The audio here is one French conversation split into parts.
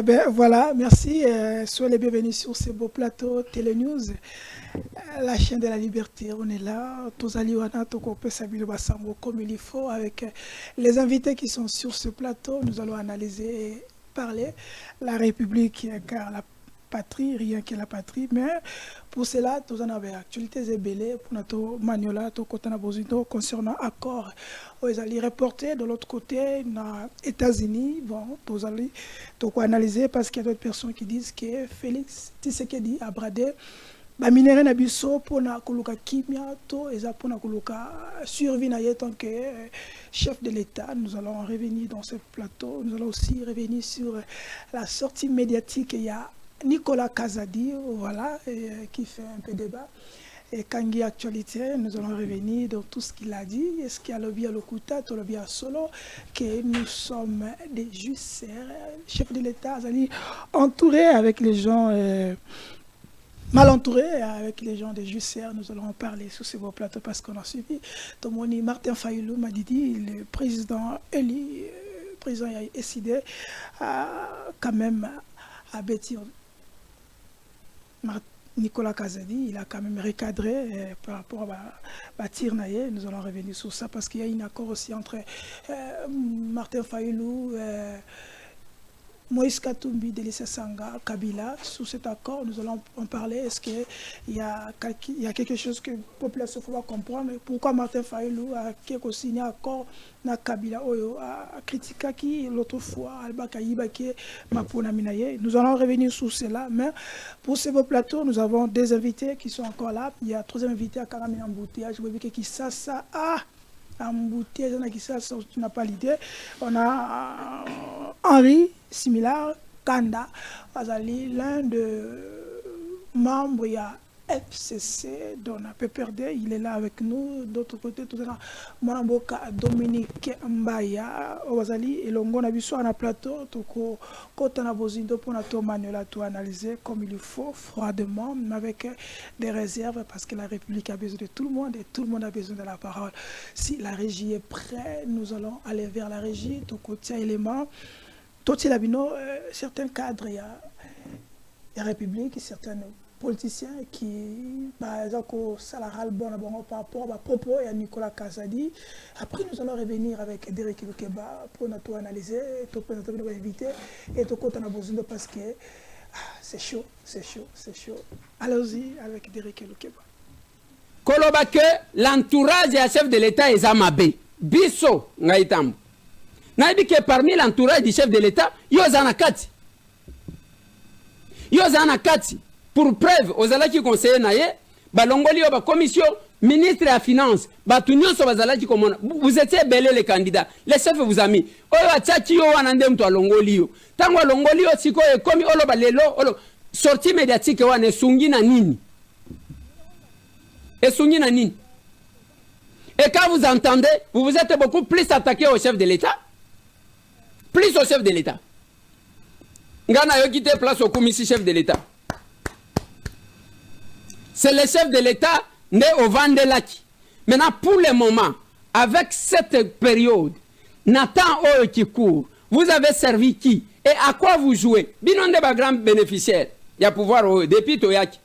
Ben voilà, merci. Soyez les bienvenus sur ce beau plateau Télénews, la chaîne de la liberté. On est là, tous Aliwana, Tokopé Sabilo Bassango, comme il faut, avec les invités qui sont sur ce plateau. Nous allons analyser et parler la République, car la patrie, rien que la patrie. Mais pour cela, nous en avons actualités et belées pour notre Maniola, concernant accord. Ils allaient reporter de l'autre côté, aux États-Unis. Bon, nous allons analyser parce qu'il y a d'autres personnes qui disent que Félix Tshisekedi a bradé. Ba minere na biso pona koluka kimia to eza pona koluka survie na ye tant que chef de l'État. Nous allons revenir dans ce plateau. Nous allons aussi revenir sur la sortie médiatique. Il y a Nicolas Kazadi, voilà, qui fait un peu débat. Et Kangi Actualité, nous allons revenir dans tout ce qu'il a dit. Est-ce qu'il y a le bien Lokuta, le bien Solo, que nous sommes des justiciers, chef de l'État, entourés avec les gens, mal entourés avec les gens des justiciers. Nous allons en parler sur ce beau plateau parce qu'on a suivi. Tomoni Martin Fayoulou m'a dit, le président élu, le président a décidé quand même à bâtir. Nicolas Kazadi, il a quand même recadré par rapport à Tirnaye. Nous allons revenir sur ça parce qu'il y a un accord aussi entre Martin Fayoulou, Moïse Katumbi, Délice Sanga, Kabila. Sous cet accord, nous allons en parler. Est-ce qu'il y a quelque chose que la population doit comprendre? Pourquoi Martin Fayoulou a signé un accord avec Kabila a critiqué l'autre fois Albaka Yibake Mapuna Minaye? Nous allons revenir sur cela. Mais pour ce beau plateau, nous avons des invités qui sont encore là. Il y a un troisième invité à Karamina Mboutia. Je veux dire qui ça. Mboutia, tu n'as pas l'idée. On a Henri Similar Kanda, l'un des membres, il y a FCC, dont on a PPRD, il est là avec nous. D'autre côté, tout ça, Mwanamboka Dominique Mbaya, Ozali, et l'ongo na biso na plateau, toko kota na bozindo pour na to manuela tout analyser comme il faut, froidement, mais avec des réserves, parce que la République a besoin de tout le monde et tout le monde a besoin de la parole. Si la régie est prête, nous allons aller vers la régie, toko tia élément. Certains cadres, il y a la République, certains politiciens qui, par exemple, par rapport à propos, il y a Nicolas Kazadi. Après, nous allons revenir avec Derek Lukeba pour tout analyser, tout présenter nos invités et tout compte en besoin parce que c'est chaud. Allons-y avec Derek Lukeba. Kolobake, l'entourage et le chef de l'État est Zamabé. Bisso, Ngaïtam. Naïbi que parmi l'entourage du chef de l'État, Yozanakati. Pour preuve, aux alaki conseillers naïe, balongoli ba commission, ministre de la finance, batunyo so bazalaki komona. Vous étiez belé les candidats. Les chefs vous a mis. Oyo atchaki yo wanande mtu alongoli yo. Tango alongoli yo siko e komi olo balelo, olo sortie médiatique wane sungi na nini. Et sungi na nini. Et quand vous entendez, vous vous êtes beaucoup plus attaqué au chef de l'État. Plus au chef de l'État. Ngana yo quitté place au commissaire chef de l'État. C'est le chef de l'État né au Vandelaki. Maintenant, pour le moment, avec cette période, Nathan Oyo qui court, vous avez servi qui? Et à quoi vous jouez? Binon de ba grand bénéficiaire. Il y a pouvoir depuis Toyaki.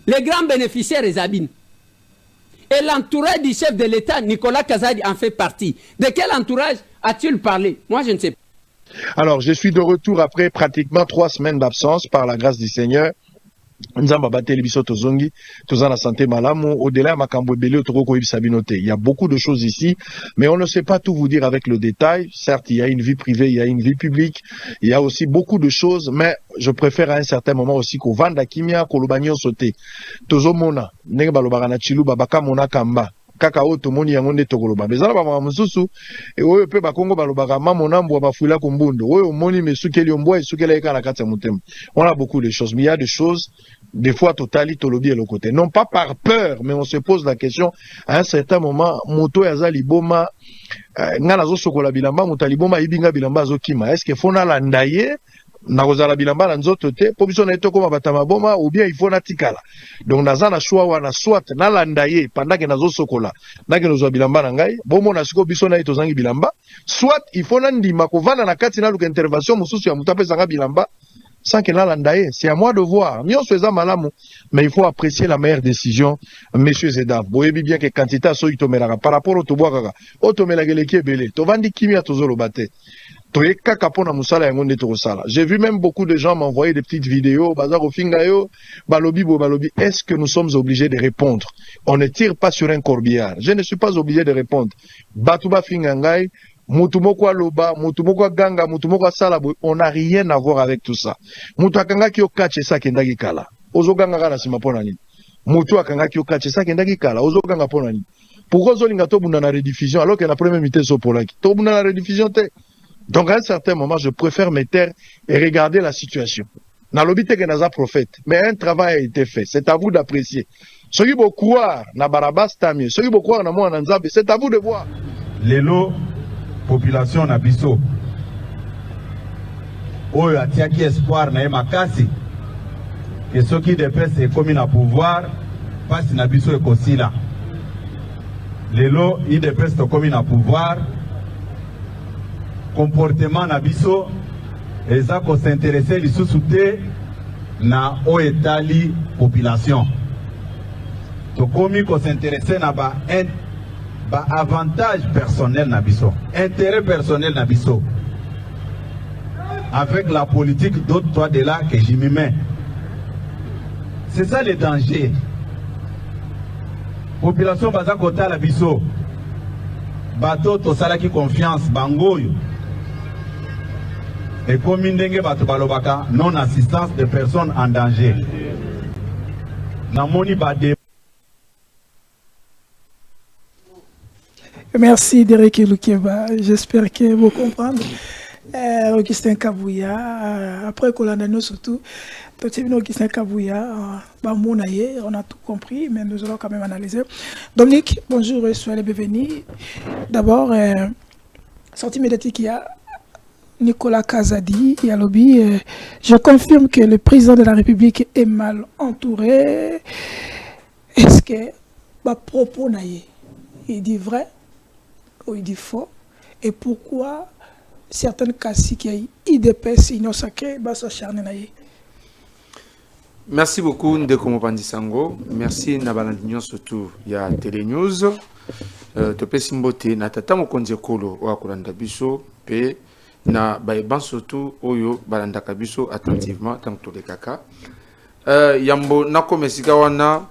Les grands bénéficiaires, les abîmes. Et l'entourage du chef de l'État, Nicolas Kazadi, en fait partie. De quel entourage a-t-il parlé? Moi, je ne sais pas. Alors, je suis de retour après pratiquement 3 semaines d'absence par la grâce du Seigneur. Il y a beaucoup de choses ici, mais on ne sait pas tout vous dire avec le détail. Certes, il y a une vie privée, il y a une vie publique, il y a aussi beaucoup de choses, mais je préfère à un certain moment aussi qu'on vende kimia, qu'on l'obagnon sauté. Tozomona, nega balobara chilu babaka mona kamba. Kaka oto moni yango nde tokoloba bezala ba mususu e oyo pe bakongo balobaka mamona mbwa bafuila kumbundo oyo moni mesukeli mbwa esukela ekala kati ya mutema. On a beaucoup de choses, mais il y a des choses des fois totali tolobi et le côté non pas par peur, mais on se pose la question à un certain moment moto ya liboma ngana zo sokola bilamba motali boma ibinga bilamba zo kima, est-ce que fona la ndaye na kozala bilamba na nzoto te po biso na eto koma batama boma ou bien il faut na tikala. Donc naza na choix wana soit na landa ye pendant que nazo sokola na ke nozwa bilamba na ngai bomo na siko biso na eto zangi bilamba soit il faut na ndima kovanda na kati na luka intervention mususu ya mutu apesa nga bilamba sans que na landa ye. C'est à moi de voir nyonso eza malamu mais il faut apprécier la meilleure décision messieurs et dames. Boyebi bien que quantité so itomelaka par rapport au tobwaka otomelaka eleki ebele tovandi kimia tozoloba te. J'ai vu même beaucoup de gens m'envoyer des petites vidéos. Est-ce que nous sommes obligés de répondre? On ne tire pas sur un corbillard. Je ne suis pas obligé de répondre. Batuba fingangai, mutumoko aloba, mutumoko ganga, mutumoko salabo. On n'a rien à voir avec tout ça. Mutakanga ki okache sa kendagi kala. Ozo ganga kala sima ponani. Mutu akanga ki okache sa kendagi kala. Ozo ganga ponani. Pourquoi zolinga to bunda na rediffusion alors que la première mité so polaki. To bunda na rediffusion te. Donc à un certain moment, je préfère me taire et regarder la situation. Nalobite que naza prophète, mais un travail a été fait. C'est à vous d'apprécier. Ceux qui vont croire na Barabas tamie, ceux qui vont croire na moi Nzambe, c'est à vous de voir. Lelo population na biso. Oyo atiaki espoir na makasi. Que ceux qui dépassent comme na pouvoir passe na biso ekosila. Lelo il dépasse comme na pouvoir. Comportement na biso eza ko s'intéresser lisusu te na oetali population to komi ko s'intéresser na ba avantage personnel na biso, intérêt personnel na biso avec la politique d'autres toi de là que j'y m'y mets. C'est ça le danger. Population baza kota la biso bato to salaki confiance bangoyo. Et comme ndenge bato balobaka non assistance de personnes en danger. Namoni bade. Merci Derek Lukeba. J'espère que vous comprenez. Augustin Kabouya, après Kolandano surtout, Augustin Kabouya, on a tout compris, mais nous allons quand même analyser. Dominique, bonjour, soyez les bienvenus. D'abord, sortie médiatique, il y a Nicolas Kazadi, il y a lobby. Je confirme que le président de la République est mal entouré. Est-ce que propos naïe, il dit vrai ou il dit faux? Et pourquoi certaines cassis qui ont IDPS, ils n'ont sacré, s'acharner naïe? Merci beaucoup Ndeko Mopandisango. Merci Nabalandinyo surtout il y a Télé News. Topé Simbote na tata mokonzi kolo wa kulanda biso pe na baeban surtout oyo balanda kabiso attentivement tant que les kaka. Yambo na komesika wana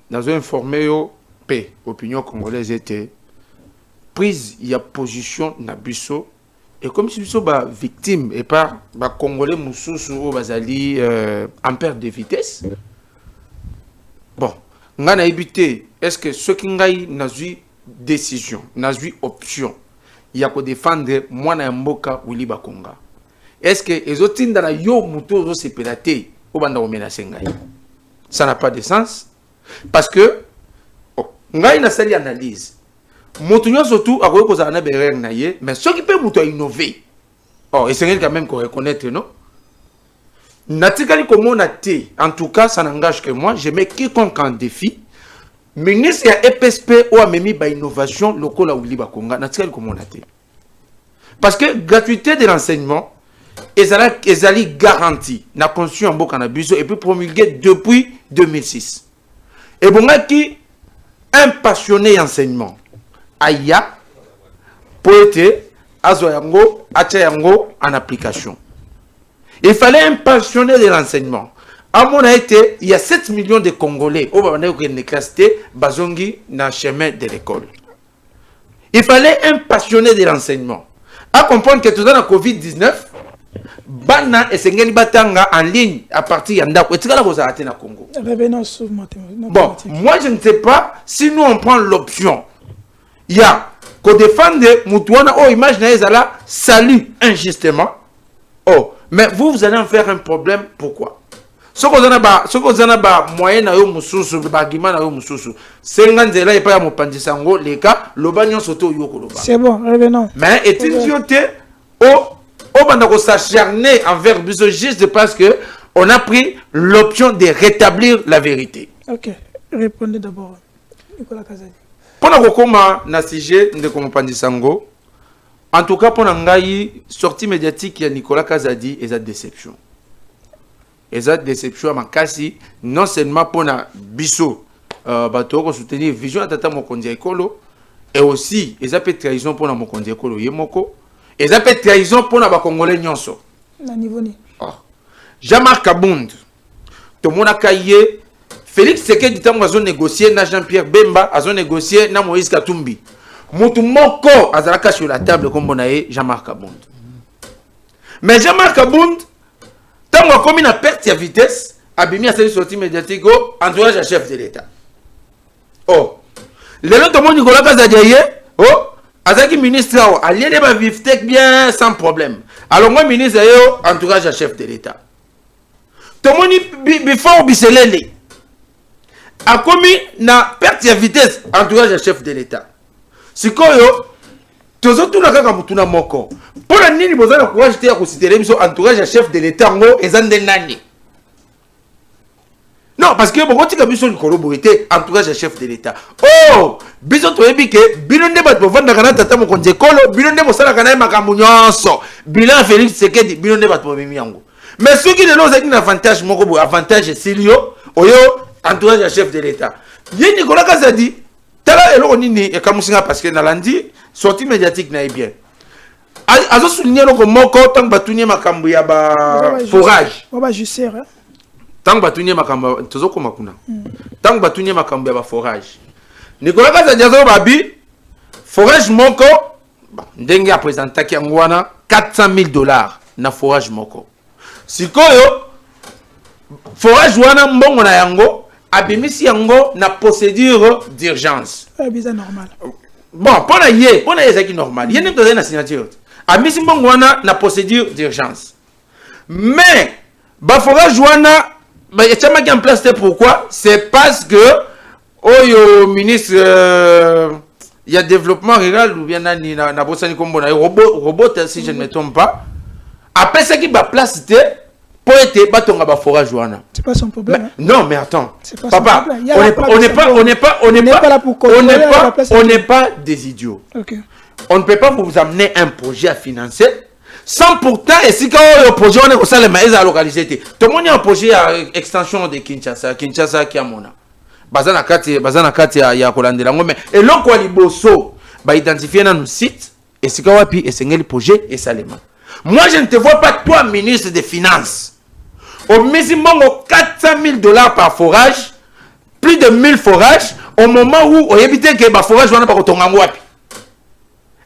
nazo informé yo pe opinion congolaise était prise il y a position na biso. Et comme si nous sommes victimes et pas Congolais Moussous ou Bazali en perte de vitesse. Bon, on a évité. Est-ce que ce qui n'a eu décision, n'a eu option, il y a que défendre moi na mboka ou liba Konga. Est-ce que les autres dans la yo muto se pélaté au banda o menacer ngai? Ça n'a pas de sens parce que ngai na sali analyse. Motunyo surtout à cause de berrer naie, mais ce qui peut mouton innover. Oh, et c'est quand même qu'on reconnaître, non? Natikali comme on a été, en tout cas, ça n'engage que moi. Je mets quiconque en défi. Ministre ya EPSP ou a mis ba innovation locale ou liba Konga. Natikali comme on a été. Parce que gratuité de l'enseignement, ezali garantie. Na conçu en beau cannabis et puis promulgué depuis 2006. Et bon, qui un passionné enseignement. Aya, poète, azoyango, achayango en application. Il fallait un passionné de l'enseignement. À mon avis, il y a 7 millions de Congolais au Bamanda qui ne classent Bazongi dans le chemin de l'école. Il fallait un passionné de l'enseignement. À comprendre que tout dans la Covid-19, Bana et Sengeni Batanga en ligne à partir de Yandako. Et tu vas la na Congo. Bon, moi je ne sais pas si nous on prend l'option. Il y a qu'on défende Moutouana, oh, imaginez là, salut injustement. Oh, mais vous allez en faire un problème, pourquoi? Ce qu'on a ba moyen na yo mususu, bagima na yo mususu. Senganzela et pas ya mopandisango, les cas, le bagnon soto yo koloba. C'est bon, revenons. Mais est-il idioté, oh, on va s'acharner envers Biso juste parce que on a pris l'option de rétablir la vérité. Ok, répondez d'abord. Nicolas Kazadi. Pendant que koma na sujet de Komopandi Sango, en tout cas pendant ngai sortie médiatique ya Nicolas Kazadi et sa déception. Et sa déception makasi non seulement pour na biso bato ko soutenir vision atata mokonzi ekolo et aussi et ça peut trahison pour na mokonzi ekolo yemoko et ça peut trahison pour na ba congolais nyonso. Na niveau ni. Jean-Marc Abound to mona kaye Félix Tshisekedi tango azo négocier na Jean-Pierre Bemba, azo négocier na Moïse Katumbi. Mutu moko azalaka sur la table comme bonaye Jean-Marc Abound. Mais Jean-Marc Abound tango a commis na perte ya vitesse, abimi a sali sortie médiatique au entourage à chef de l'État. Oh, lelo to moni Nicolas Kazadi oh, azaki ministre o allié de ba vivtek bien sans problème. Alors moi ministre yo entourage à chef de l'État. To moni before biselele a commis na perte de vitesse entourage à chef de l'État. Sikoyo tozo tuna kaka mutuna moko. Pour la nini bozana courage te ya considérer biso entourage à chef de l'État ngo ezande nani. Non parce que beaucoup tika biso likolo boité entourage à chef de l'État. Oh, biso toyebi ke bilonde bat bovanda kana tata mokonzi ekolo, bilonde bosala kana makambo nyonso. Bilan Félix Tshisekedi bilonde bat bobimi yango. Mais ceux qui ne l'ont pas avantage moko bo avantage Silio oyo entourage à chef de l'État. Yé Nicolas Kazadi, tala elo nini e kamusinga parce que nalandi sortie médiatique na bien. Azo souligner loko moko tant batunie makambo ya ba forage. Ba jusser. Tant batunie makambo tozo koma kuna. Tant batunie makambo ya ba forage. Nicolas Kazadi azo babi forage moko ndenge a présenter ki ngwana $400,000 na forage moko. Sikoyo forage wana mbongo na yango abimisi yango na procédure d'urgence. Bizarre normal. Bon, pour na yé normal. Yé n'est na signature. Abimisi mbongo wana na procédure d'urgence. Mais ba forage wana ba yachama ki en place c'est pourquoi? C'est parce que oyo ministre il y a développement rural ou bien na bosani kombo na robot si je ne me trompe pas. Après ça qui ba place pour être batonga ba forage wana. C'est pas son problème. Mais, non mais attends. Papa, on n'est pas des idiots. Okay. On ne peut pas vous amener un projet à financer sans pourtant et si quand le projet on est au salaire mais à localiser tout le monde a un projet à extension de Kinshasa qui a mona. Bazana kati ya kolandela ngome et loko liboso ba identifier dans nos sites et si quand wapi et sengeli projet et salema. Moi je ne te vois pas toi ministre des Finances. Au minimum $400,000 par forage, plus de 1000 forages, au moment où on évite que les forages ne soient pas wapi.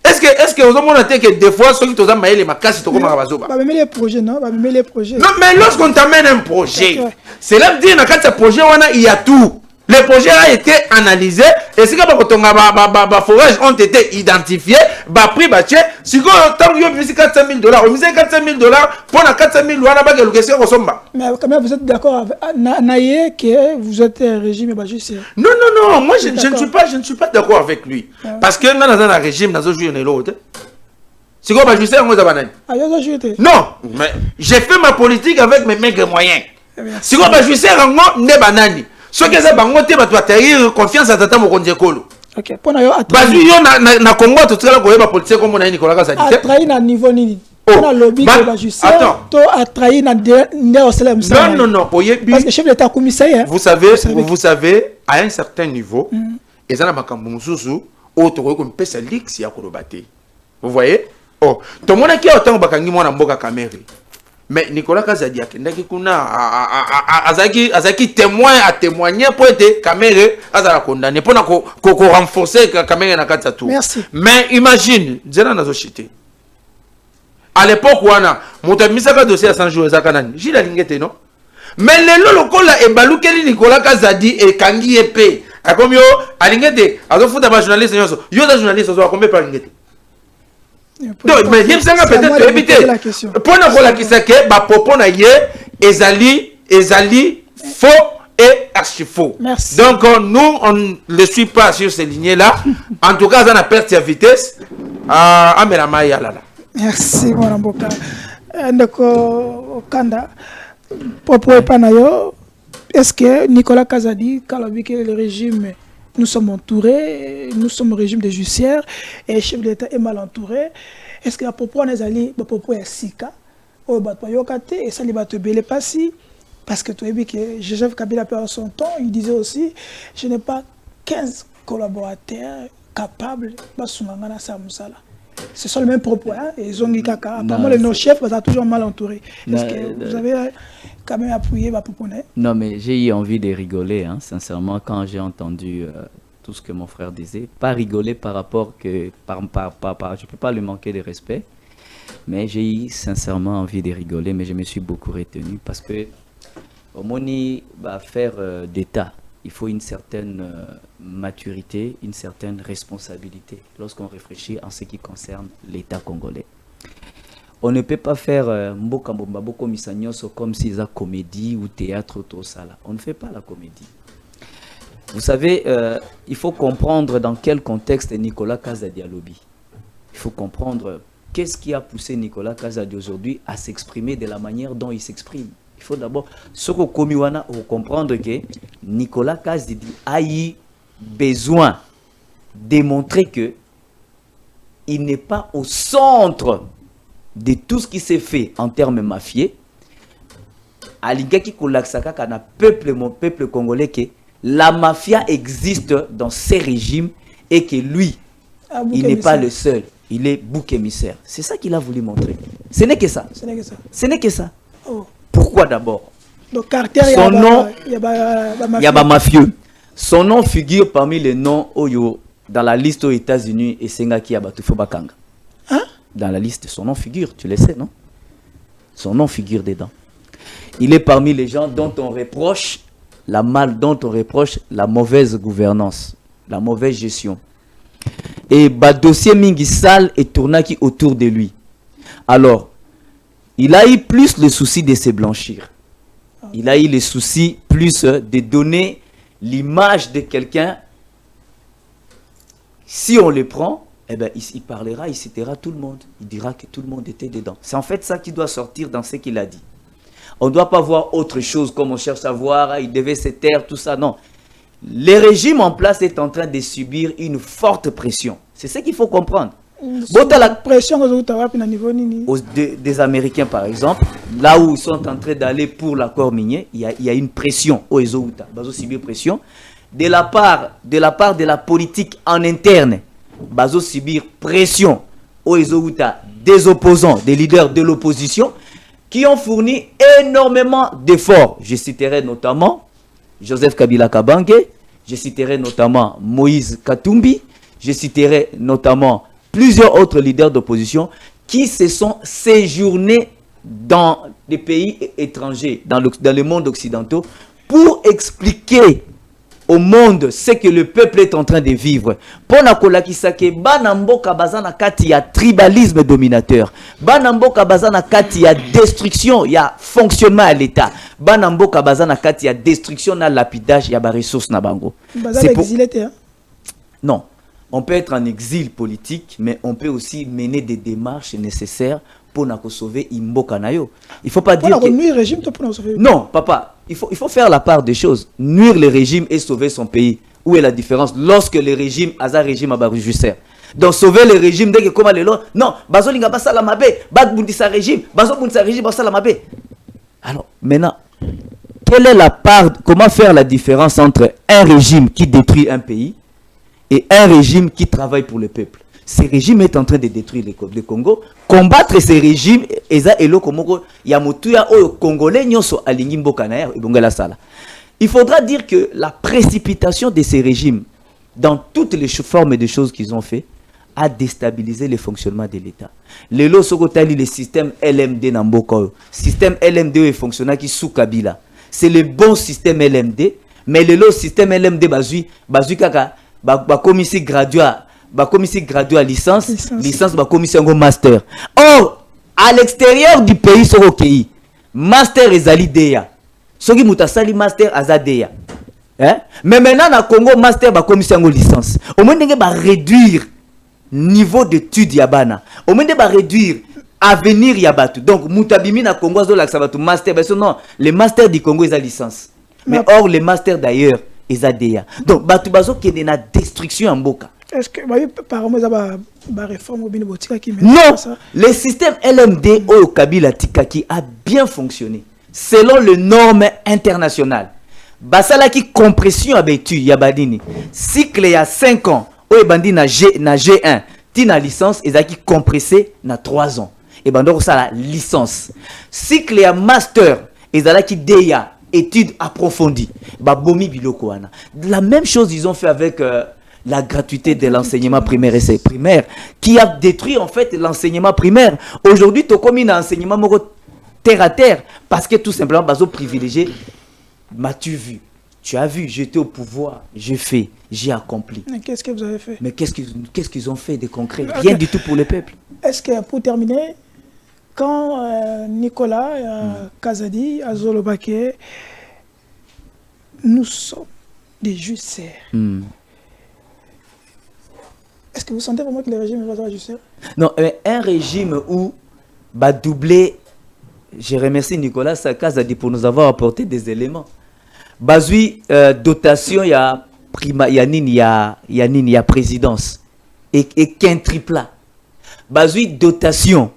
Est-ce que vous avez que des fois, ceux qui ont maillé les macasses, ils ont les projets, non? Les projets. Non, mais lorsqu'on t'amène un projet, c'est là que dans ce projet, il y a tout. Les projets ont été analysés et si les forages ont été identifiés, prix si tant que vous $400,000, vous misez $400,000 pour $400,000, mais quand même vous êtes d'accord avec que vous êtes un régime juste. Non, moi je ne suis pas d'accord avec lui. Parce que dans un régime, dans un jour, l'autre. Si vous avez non, mais j'ai fait ma politique avec mes maigres moyens. Si vous avez banani. Ce qui est bangoté va atterrir confiance à tata mokonzi ekolo. OK, pour na yo attraire. Yo na Congo to tsala ko yeba politique comme na Nicolas Kazadi. Attraire na niveau nini? On a lobby que va juste to attraire na ndeo selem ça. Non, parce que chef d'état commissaire. Vous savez à un certain niveau, ezana makambo mususu o to ko mpesa lix ya kolobate. Vous voyez? Oh, to mona ki autant bakangi mona mboka Kamere. Mais Nicolas Kazadi akendaki kuna azaki témoin à témoigner pour être Kamere azala condamné pour renforcer Kamere na kata tout. Merci. Mais imagine, zena nazo chité. À l'époque wana mutamisa ka dossier à 100 jours ezaka nani? Jila lingete non? Mais lelo lokola ebalukeli Nicolas Kazadi e kangi epé. Akomi yo alingete azofuta ba journaliste nyonso. Yo da journaliste azo akombe par lingete. Donc, mais il y a peut-être éviter. Pour nous la qui c'est que ma propos na yé ezali faux et archi faux. Merci. Donc nous on ne le suit pas sur ces lignées là. En tout cas, on a perdu la vitesse. Ah mais la maille là. Merci mon amboka. Ndeko Kanda propos panayo. Est-ce que Nicolas Kazadi kalobi que le régime nous sommes entourés, nous sommes au régime de judiciaire et le chef de l'État est mal entouré. Est-ce que la propos n'est allé le propos est sika au bateau yokate et ça les bateaux belé passi parce que tu as vu que Joseph Kabila perd son temps, il disait aussi je n'ai pas 15 collaborateurs capables de soumangana samusala. Ce sont les mêmes propos, hein? Et Zongi Kaka. Apparemment, nos chefs sont toujours mal entourés. Est-ce que vous avez quand même appuyé ma propos? Non, mais j'ai eu envie de rigoler, hein, sincèrement, quand j'ai entendu tout ce que mon frère disait. Pas rigoler par rapport que... je ne peux pas lui manquer de respect, mais j'ai eu sincèrement envie de rigoler, mais je me suis beaucoup retenu parce que au Moni va faire d'État. Il faut une certaine maturité, une certaine responsabilité lorsqu'on réfléchit en ce qui concerne l'État congolais. On ne peut pas faire Mboka Mbombo Missanyoso comme si c'est comédie ou théâtre ou tout ça là. On ne fait pas la comédie. Vous savez, il faut comprendre dans quel contexte Nicolas Kazadi a lobby. Il faut comprendre qu'est-ce qui a poussé Nicolas Kazadi aujourd'hui à s'exprimer de la manière dont il s'exprime. Il faut d'abord, ce que Komiwana comprendre que Nicolas Kazadi a eu besoin de démontrer que il n'est pas au centre de tout ce qui s'est fait en termes mafieux. Alingaki Kulaksaka kana peuple, mon peuple congolais, que la mafia existe dans ces régimes et que lui, il n'est pas le seul. Il est bouc émissaire. C'est ça qu'il a voulu montrer. Ce n'est que ça. Ce n'est que ça. Ce n'est que ça. Oh. Pourquoi d'abord? Son nom, il y a mafieux. Son nom figure parmi les noms Oyo dans la liste aux États-Unis et Sengaki Abatufo Bakanga. Hein? Dans la liste, son nom figure, tu le sais, non? Son nom figure dedans. Il est parmi les gens dont on reproche la mauvaise gouvernance, la mauvaise gestion. Et dossier Mingi Sal et Tournaki autour de lui. Alors, il a eu plus le souci de se blanchir. Il a eu le souci plus de donner l'image de quelqu'un. Si on le prend, eh ben, il parlera, il citera tout le monde. Il dira que tout le monde était dedans. C'est en fait ça qui doit sortir dans ce qu'il a dit. On ne doit pas voir autre chose comme on cherche à voir, il devait se taire, tout ça. Non. Le régime en place est en train de subir une forte pression. C'est ce qu'il faut comprendre. La pression des Américains, par exemple, là où ils sont en train d'aller pour l'accord minier, il y a une pression aux Ezouta, bazo subir pression de la part de la politique en interne, bazo subir pression aux Ezouta des opposants, des leaders de l'opposition qui ont fourni énormément d'efforts. Je citerai notamment Joseph Kabila Kabange, je citerai notamment Moïse Katumbi, je citerai notamment plusieurs autres leaders d'opposition qui se sont séjournés dans des pays étrangers, dans le monde occidental, pour expliquer au monde ce que le peuple est en train de vivre. Ponako Kisake, Banamboka Bazana Kati, il y a tribalisme dominateur. Banamboka Bazana Kati, il y a destruction, il y a fonctionnement à l'État. Banamboka Bazana Kati, il y a destruction, il y a lapidage, il y a des ressources. C'est pour... Non. On peut être en exil politique, mais on peut aussi mener des démarches nécessaires pour sauver Imboka Nayo. Il ne faut pas dire que... nuire le régime pour nous sauver. Non, papa, il faut faire la part des choses. Nuire le régime et sauver son pays. Où est la différence lorsque le régime, Azar régime a juste. Donc sauver le régime dès que comment les lois. Non, Bazo Linga Bassa la Mabé, Bad Bundisa régime, Bazo Bundisa régime, Bassa la Mabé. Alors, maintenant, quelle est la part, comment faire la différence entre un régime qui détruit un pays et un régime qui travaille pour le peuple? Ce régime est en train de détruire le Congo. Combattre ces régimes, il faudra dire que la précipitation de ces régimes, dans toutes les formes de choses qu'ils ont fait, a déstabilisé le fonctionnement de l'État. Le système LMD Namboka, système LMD est fonctionnant qui sous Kabila. C'est le bon système LMD, mais le système LMD bazui kaka commissaire gradué licence commissaire master. Or à l'extérieur du pays sur OK master ezali deya soki mutasali master azadeya mais maintenant na Congo master commissaire licence au moins ndenge réduire niveau d'études ya bana Au moins de réduire avenir Yabatu. Donc Moutabimi na Congo zo l'axabatu master parce que non, les masters du Congo ils ont licence. Mais or les masters d'ailleurs ils ont DEA. Donc batu bazo qui est na destruction en boka. Est-ce que par exemple la réforme au Binobotika qui non, le système LMD au Kabila Tikaki a bien fonctionné selon les normes internationales. Basala qui compression abetu Yabadini. Cycle il y a 5 ans. Au bandi na G1, tina licence et qui compressé na 3 ans. Et ben donc ça la licence. Cycle il y a master et qui DEA études approfondies. Ba bomi biloko wana. La même chose ils ont fait avec la gratuité de l'enseignement primaire et c'est primaire qui a détruit en fait l'enseignement primaire. Aujourd'hui, tu as commis un enseignement terre à terre parce que tout simplement, bazo privilégié. M'as-tu vu? Tu as vu, j'étais au pouvoir, j'ai fait, j'ai accompli. Mais qu'est-ce que vous avez fait? Mais qu'est-ce qu'ils ont fait de concret? Rien du tout pour le peuple. Est-ce que pour terminer, quand Nicolas Kazadi, Azolobake, nous sommes des justiciers. Est-ce que vous sentez vraiment que le régime va ajuster? Non, un régime où va doubler. Je remercie Nicolas Kazadi pour nous avoir apporté des éléments. Bazui dotation, il y a prima, il y a présidence et qu'un triplat. Bazui dotation,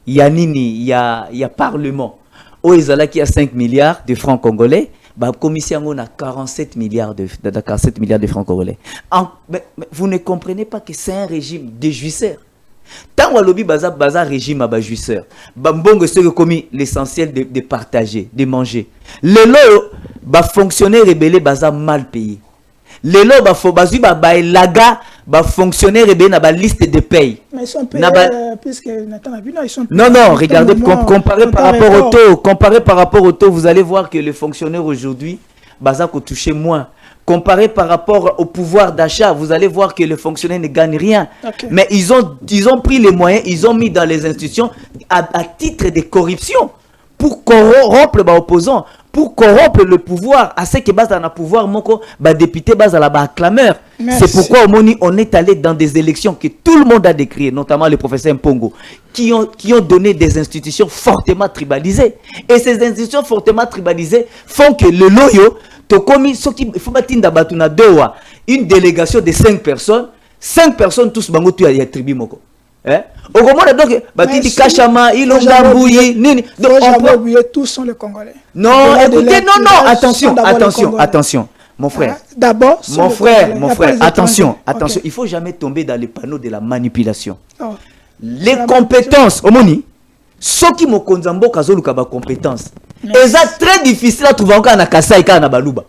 il y a parlement. Au Isala qui a 5 milliards de francs congolais. La commission a 47 milliards de francs congolais. Mais vous ne comprenez pas que c'est un régime de jouisseurs. Tant que lobby baza régime à jouisseurs, bambongo c'est commis l'essentiel de partager, de manger. Les lots ba fonctionnaires rebelles baza mal payés. Les lots ba fonctionnaires rebelles na ba liste de paye. Mais ils sont payés puisque ils sont payés. Non, regardez, comparé par rapport au taux, vous allez voir que les fonctionnaires aujourd'hui, baza ko toucher moins. Comparé par rapport au pouvoir d'achat, vous allez voir que les fonctionnaires ne gagnent rien. Okay. Mais ils ont pris les moyens, ils ont mis dans les institutions à titre de corruption pour corrompre les opposants, pour corrompre le pouvoir, à ce que base dans le pouvoir, moko, député base à la acclameur. C'est pourquoi au Moni, on est allé dans des élections que tout le monde a décriées, notamment le professeur Mpongo, qui ont donné des institutions fortement tribalisées. Et ces institutions fortement tribalisées font que le loyo, une délégation de 5 personnes, tous bango tu y a tribu moko. Au moment donc batiti kachama ilonga bouyi nini donc tous sont les Congolais. Non, écoutez, non, attention. Mon frère. D'abord mon frère, attention, okay. Il faut jamais tomber dans les panneaux de la manipulation. Oh. Les compétences, omoni, ceux qui mo konzambo kazoluka ba compétences. Et ça très difficile à trouver encore na Kasai kana baluba.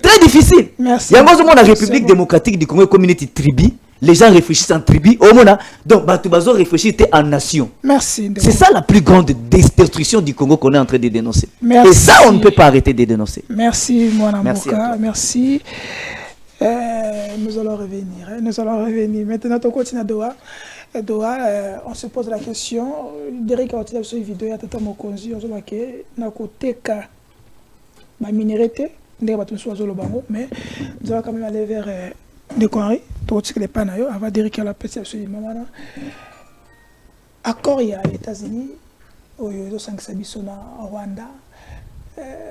Très difficile. Merci. Il y a dans la République démocratique du Congo community tribu, les gens réfléchissent en tribu au mona. Donc Batubazo réfléchit en nation. Merci. C'est ça la plus grande destruction du Congo qu'on est en train de dénoncer. Merci. Et ça on ne peut pas arrêter de dénoncer. Merci mon amour. Merci. Nous allons revenir. Maintenant on continue à Doha. On se pose la question. Derek a tiré sur une vidéo. Il y a tout mokonzi. On se voit que na côté ka ma minéralité. Mais nous allons quand même aller vers des conneries. Tout ce qui n'est pas naïf. Avant Derek a la perception du moment. Accord il y a les États-Unis. Au Rwanda.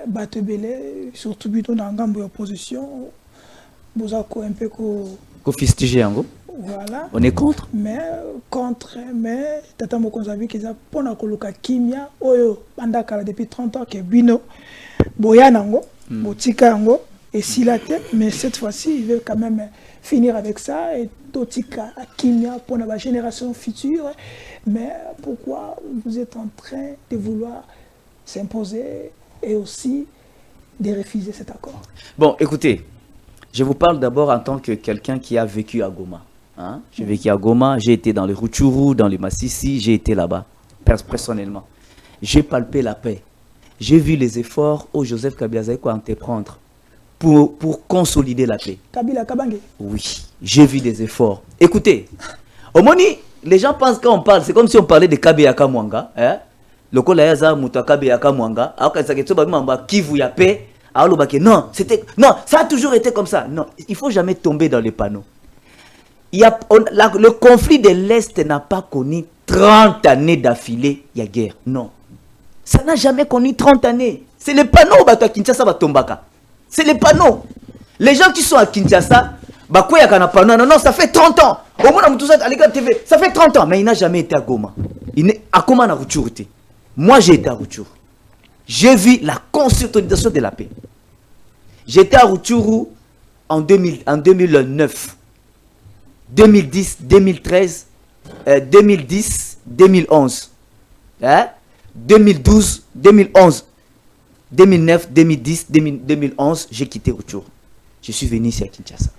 Batebele. Surtout plutôt dans la opposition. Vous avez un peu fustigé en gros. Voilà. On est contre. Mais Tata Mokonzavi qui a pour la kimia oyo bandakala depuis 30 ans que bino boyanango botika yango et silate mais cette fois-ci il veut quand même finir avec ça et totika kimia pour la génération future. Mais pourquoi vous êtes en train de vouloir s'imposer et aussi de refuser cet accord? Bon, écoutez, je vous parle d'abord en tant que quelqu'un qui a vécu à Goma. Hein? J'ai vécu à Goma, j'ai été dans les Rutshuru, dans les Massissi, j'ai été là-bas, personnellement. J'ai palpé la paix. J'ai vu les efforts où Joseph Kabila a entreprendre pour consolider la paix. Kabila Kabange? Oui, j'ai vu des efforts. Écoutez, au Moni, les gens pensent qu'on parle, c'est comme si on parlait de Kabila Kamwanga. Hein? Le Kolayaza Muta Kabila Kamwanga, alors que ça a Kivu ya paix. Non, ça a toujours été comme ça. Non, il ne faut jamais tomber dans les panneaux. Le conflit de l'Est n'a pas connu 30 années d'affilée, il y a guerre. Non. Ça n'a jamais connu 30 années. C'est les panneaux à Kinshasa Batombaka. C'est les panneaux. Les gens qui sont à Kinshasa, non, ça fait 30 ans. Au moins, TV, ça fait 30 ans. Mais il n'a jamais été à Goma. Il est à Goma, moi, j'ai été à Rutshuru. J'ai vu la consolidation de la paix. J'étais à Rutshuru en 2009, 2010, 2013, 2010, 2011, 2012, 2011, 2009, 2010, 2011, j'ai quitté Rutshuru. Je suis venu ici à Kinshasa.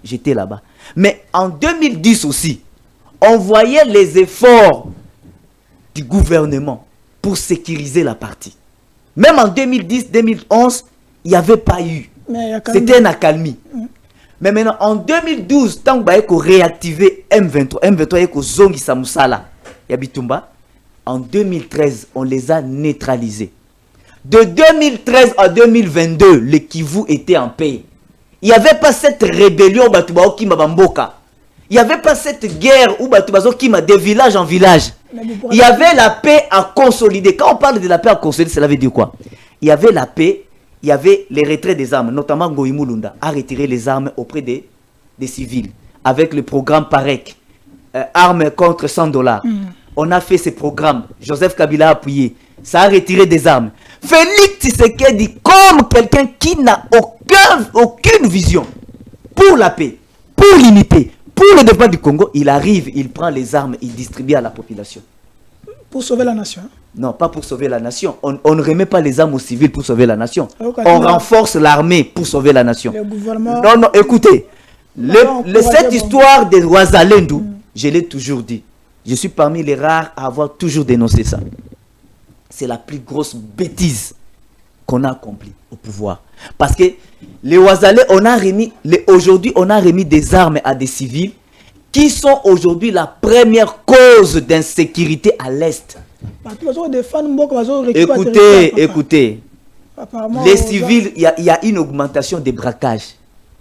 J'étais là-bas. Mais en 2010 aussi, on voyait les efforts du gouvernement pour sécuriser la partie. Même en 2010, 2011, il n'y avait pas eu. C'était une accalmie. Mais maintenant, en 2012, tant qu'on a réactivé M23, M23 est Zongi Samusala, Yabitumba, en 2013, on les a neutralisés. De 2013 à 2022, le Kivu était en paix. Il n'y avait pas cette rébellion au Kima Bamboka. Il n'y avait pas cette guerre où Kima de village en village. Il y avait la paix à consolider. Quand on parle de la paix à consolider, cela veut dire quoi? Il y avait la paix, il y avait les retraits des armes, notamment Ngoïmou Lunda a retiré les armes auprès des civils avec le programme PAREC, armes contre $100. On a fait ce programme. Joseph Kabila a appuyé. Ça a retiré des armes. Félix Tshisekedi, comme quelqu'un qui n'a aucune vision pour la paix, pour l'unité, pour le développement du Congo, il arrive, il prend les armes, il distribue à la population. Pour sauver la nation? Non, pas pour sauver la nation. On ne remet pas les armes aux civils pour sauver la nation. On renforce l'armée pour sauver la nation. Le gouvernement... Non, écoutez. Cette histoire de Ouazalendou, je l'ai toujours dit. Je suis parmi les rares à avoir toujours dénoncé ça. C'est la plus grosse bêtise qu'on a accomplie au pouvoir. Parce que les Ouazalais, aujourd'hui, on a remis des armes à des civils qui sont aujourd'hui la première cause d'insécurité à l'Est. Écoutez. Les civils, il y a une augmentation des braquages,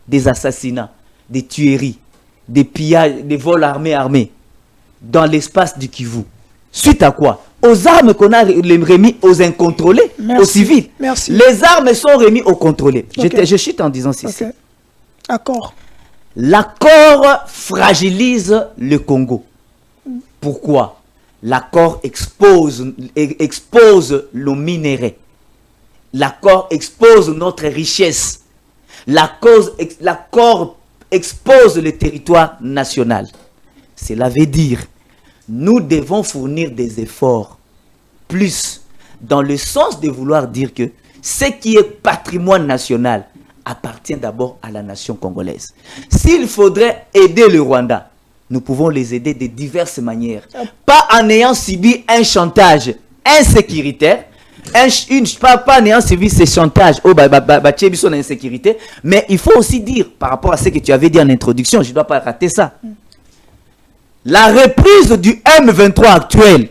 des assassinats, des tueries, des pillages, des vols armés dans l'espace du Kivu. Suite à quoi? Aux armes qu'on a remis aux incontrôlés, aux civils. Merci. Les armes sont remises aux contrôlés. Okay. Je chute en disant ceci. Okay. Accord. L'accord fragilise le Congo. Pourquoi? L'accord expose le minerai. L'accord expose notre richesse. L'accord expose le territoire national. Cela veut dire nous devons fournir des efforts plus dans le sens de vouloir dire que ce qui est patrimoine national appartient d'abord à la nation congolaise. S'il faudrait aider le Rwanda, nous pouvons les aider de diverses manières. Pas en ayant subi un chantage insécuritaire, pas en ayant subi ce chantage, insécurité, mais il faut aussi dire, par rapport à ce que tu avais dit en introduction, je ne dois pas rater ça. La reprise du M23 actuel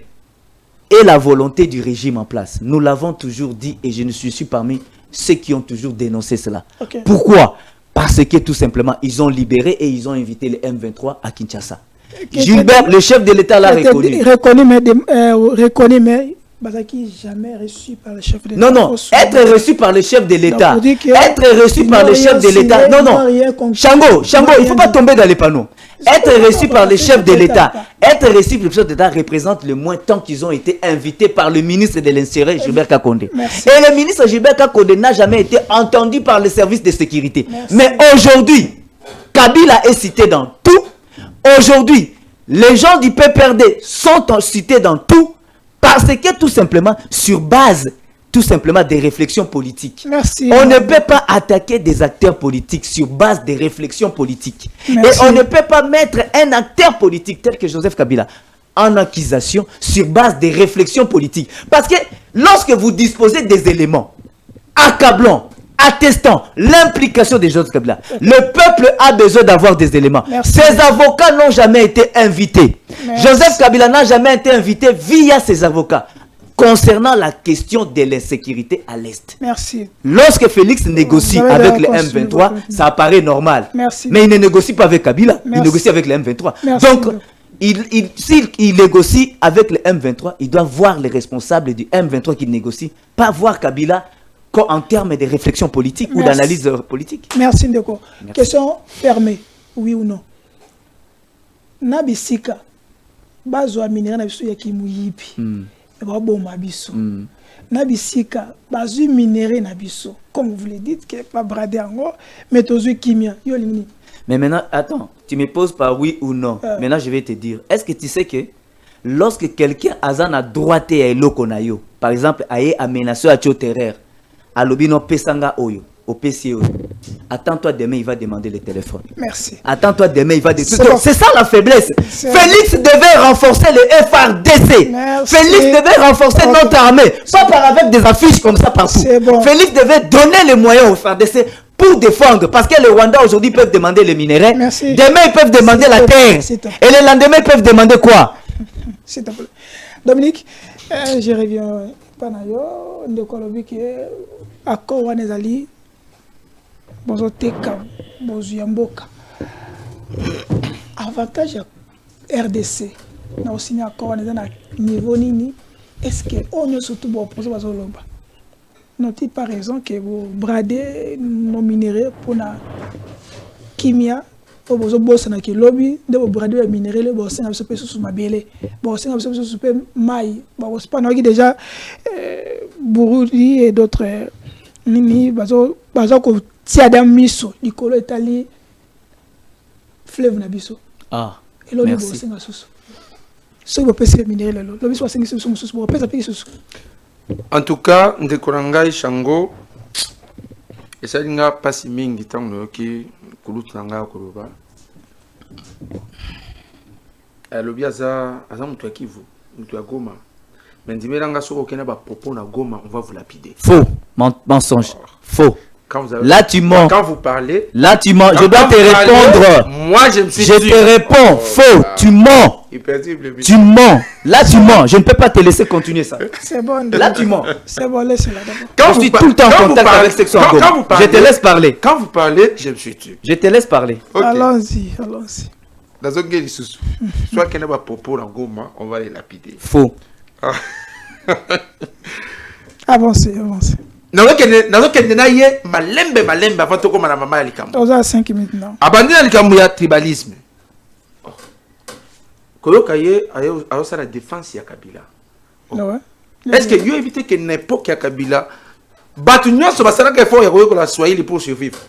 est la volonté du régime en place. Nous l'avons toujours dit et je ne suis parmi ceux qui ont toujours dénoncé cela. Okay. Pourquoi? Parce que tout simplement, ils ont libéré et ils ont invité le M23 à Kinshasa. Gilbert, le chef de l'État, l'a reconnu. Reconnu, mais Bazaki jamais reçu par le chef de l'État. Non, être reçu par le chef de l'État. Être reçu par le chef de l'État. Non. Chango, il ne faut pas tomber dans les panneaux. Être reçu par le chef de l'État, être reçu par le chef de l'État représente le moins tant qu'ils ont été invités par le ministre de l'Intérieur, Gilbert Kakondé. Merci. Et le ministre Gilbert Kakondé n'a jamais été entendu par le service de sécurité. Merci. Mais aujourd'hui, Kabila est cité dans tout. Aujourd'hui, les gens du PPRD sont cités dans tout parce que tout simplement, sur base des réflexions politiques. Merci. On ne peut pas attaquer des acteurs politiques sur base des réflexions politiques. Merci. Et on ne peut pas mettre un acteur politique tel que Joseph Kabila en accusation sur base des réflexions politiques. Parce que lorsque vous disposez des éléments accablants, attestant l'implication de Joseph Kabila, le peuple a besoin d'avoir des éléments. Merci. Ses avocats n'ont jamais été invités. Merci. Joseph Kabila n'a jamais été invité via ses avocats. concernant la question de l'insécurité à l'Est. Merci. Lorsque Félix négocie Vous avez avec le la réponse, M23, ça apparaît normal. Merci. Mais il ne négocie pas avec Kabila, il Merci. négocie avec le M23. Merci. Donc, s'il négocie avec le M23, il doit voir les responsables du M23 qui négocient, pas voir Kabila en termes de réflexion politique ou Merci. d'analyse politique. Merci Ndeko. Merci. Question fermée. Oui ou non? Nabisika. Bazwa minéraux na biso ya kimuyipi. Ba boma biso. Nabisika bazwi minéraux na biso. Comme vous le dites que pas brader ango mais tozwi kimia. Yo limini. Mais maintenant, attends, tu me poses par oui ou non. Maintenant, je vais te dire, est-ce que tu sais que lorsque quelqu'un a à droite et lokonayo, par exemple, a aménacé à terreur, à l'obino pesanga oyo, au PCO, attends-toi demain, il va demander le téléphone. Merci. Attends-toi demain, il va demander. Bon. C'est ça la faiblesse. C'est Félix devait renforcer le FRDC. Merci. Félix devait renforcer notre armée. Pas par avec des affiches comme ça partout. C'est bon. Félix devait donner les moyens au FRDC pour défendre. Parce que les Rwandais aujourd'hui peuvent demander les minéraux. Merci. Demain, ils peuvent demander la terre. S'il te plaît. Et le lendemain, ils peuvent demander quoi? S'il te plaît. Dominique, je reviens. Panayo, Ndeko lobi que accord wanezali bozo teka bozo yamboka. Avantage ya RDC na aussi accord wanezali na niveau nini? Est-ce que on est surtout bon opposé bazo lomba? Noti par raison que vous bradez nos minéraux pour na kimia. Bozo bossa na kilobi de bo brado ya minéraux le bossa na biso pe sous mabele bossa na biso sous pe mai ba pas na déjà Burundi et d'autres nini bazo ko tia da miso likolo etali fleuve na biso et lo merci. bossa na susu so bo pesa minéraux lo biso asengi susu susu bo pesa pe susu. En tout cas, Ndekorangai Shango, et ça n'a pas si mingi tango ki kulutanga kuluba. Lobi aza mutu Kivu, mutu Goma. Mais ndimelanga soko kena ba propos na Goma, on va vous lapider. Faux. Mensonge. Faux. Quand vous avez... Là, tu mens. Quand vous parlez... Là, tu mens. Je dois quand te vous répondre. parlez, moi, je me suis Je te réponds. Faux. Tu mens. Tu mens. Là, tu mens. Je ne peux pas te laisser continuer ça. C'est bon. Là, tu mens. C'est bon, laisse-la d'abord. Quand je suis tout le temps en contact avec Section Goma. Je te laisse parler. Quand vous parlez, je me suis tué. Je te laisse parler. Okay. Allons-y, allons-y. Dans un gué sous. Soit qu'il y a pas propos dans Goma, on va les lapider. Faux. Avancez, avancez. Nazo kende na ye malembe avant to koma na mama ya likambo. Oza 5 minutes non. Abandi na likambo ya tribalisme. Koloka ye ayo sa la défense ya Kabila. Ouais. Est-ce que yo éviter que n'importe ya Kabila batu nyonso basala ka effort ya ko la Swahili pour survivre.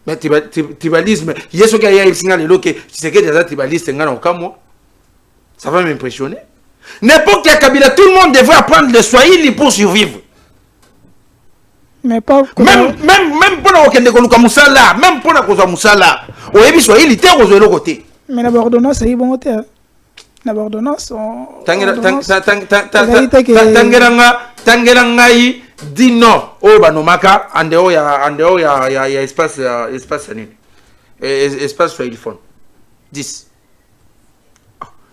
Mais tribalisme, yeso ka ya isinga lelo ke c'est que déjà tribaliste ngana okamwa. Ça va m'impressionner. N'importe quel Kabila, tout le monde devrait apprendre le Swahili pour survivre. Mais pas même pour la Kende Koluka Moussala, même pour la Kosa Moussala, au début Swahili, t'es aux autres côtés. Mais la ordonnance, c'est bon côté. La ordonnance, Tangerangai dit non. Oh banomaka, andeo ya espace nini. Espace Swahili phone. 10.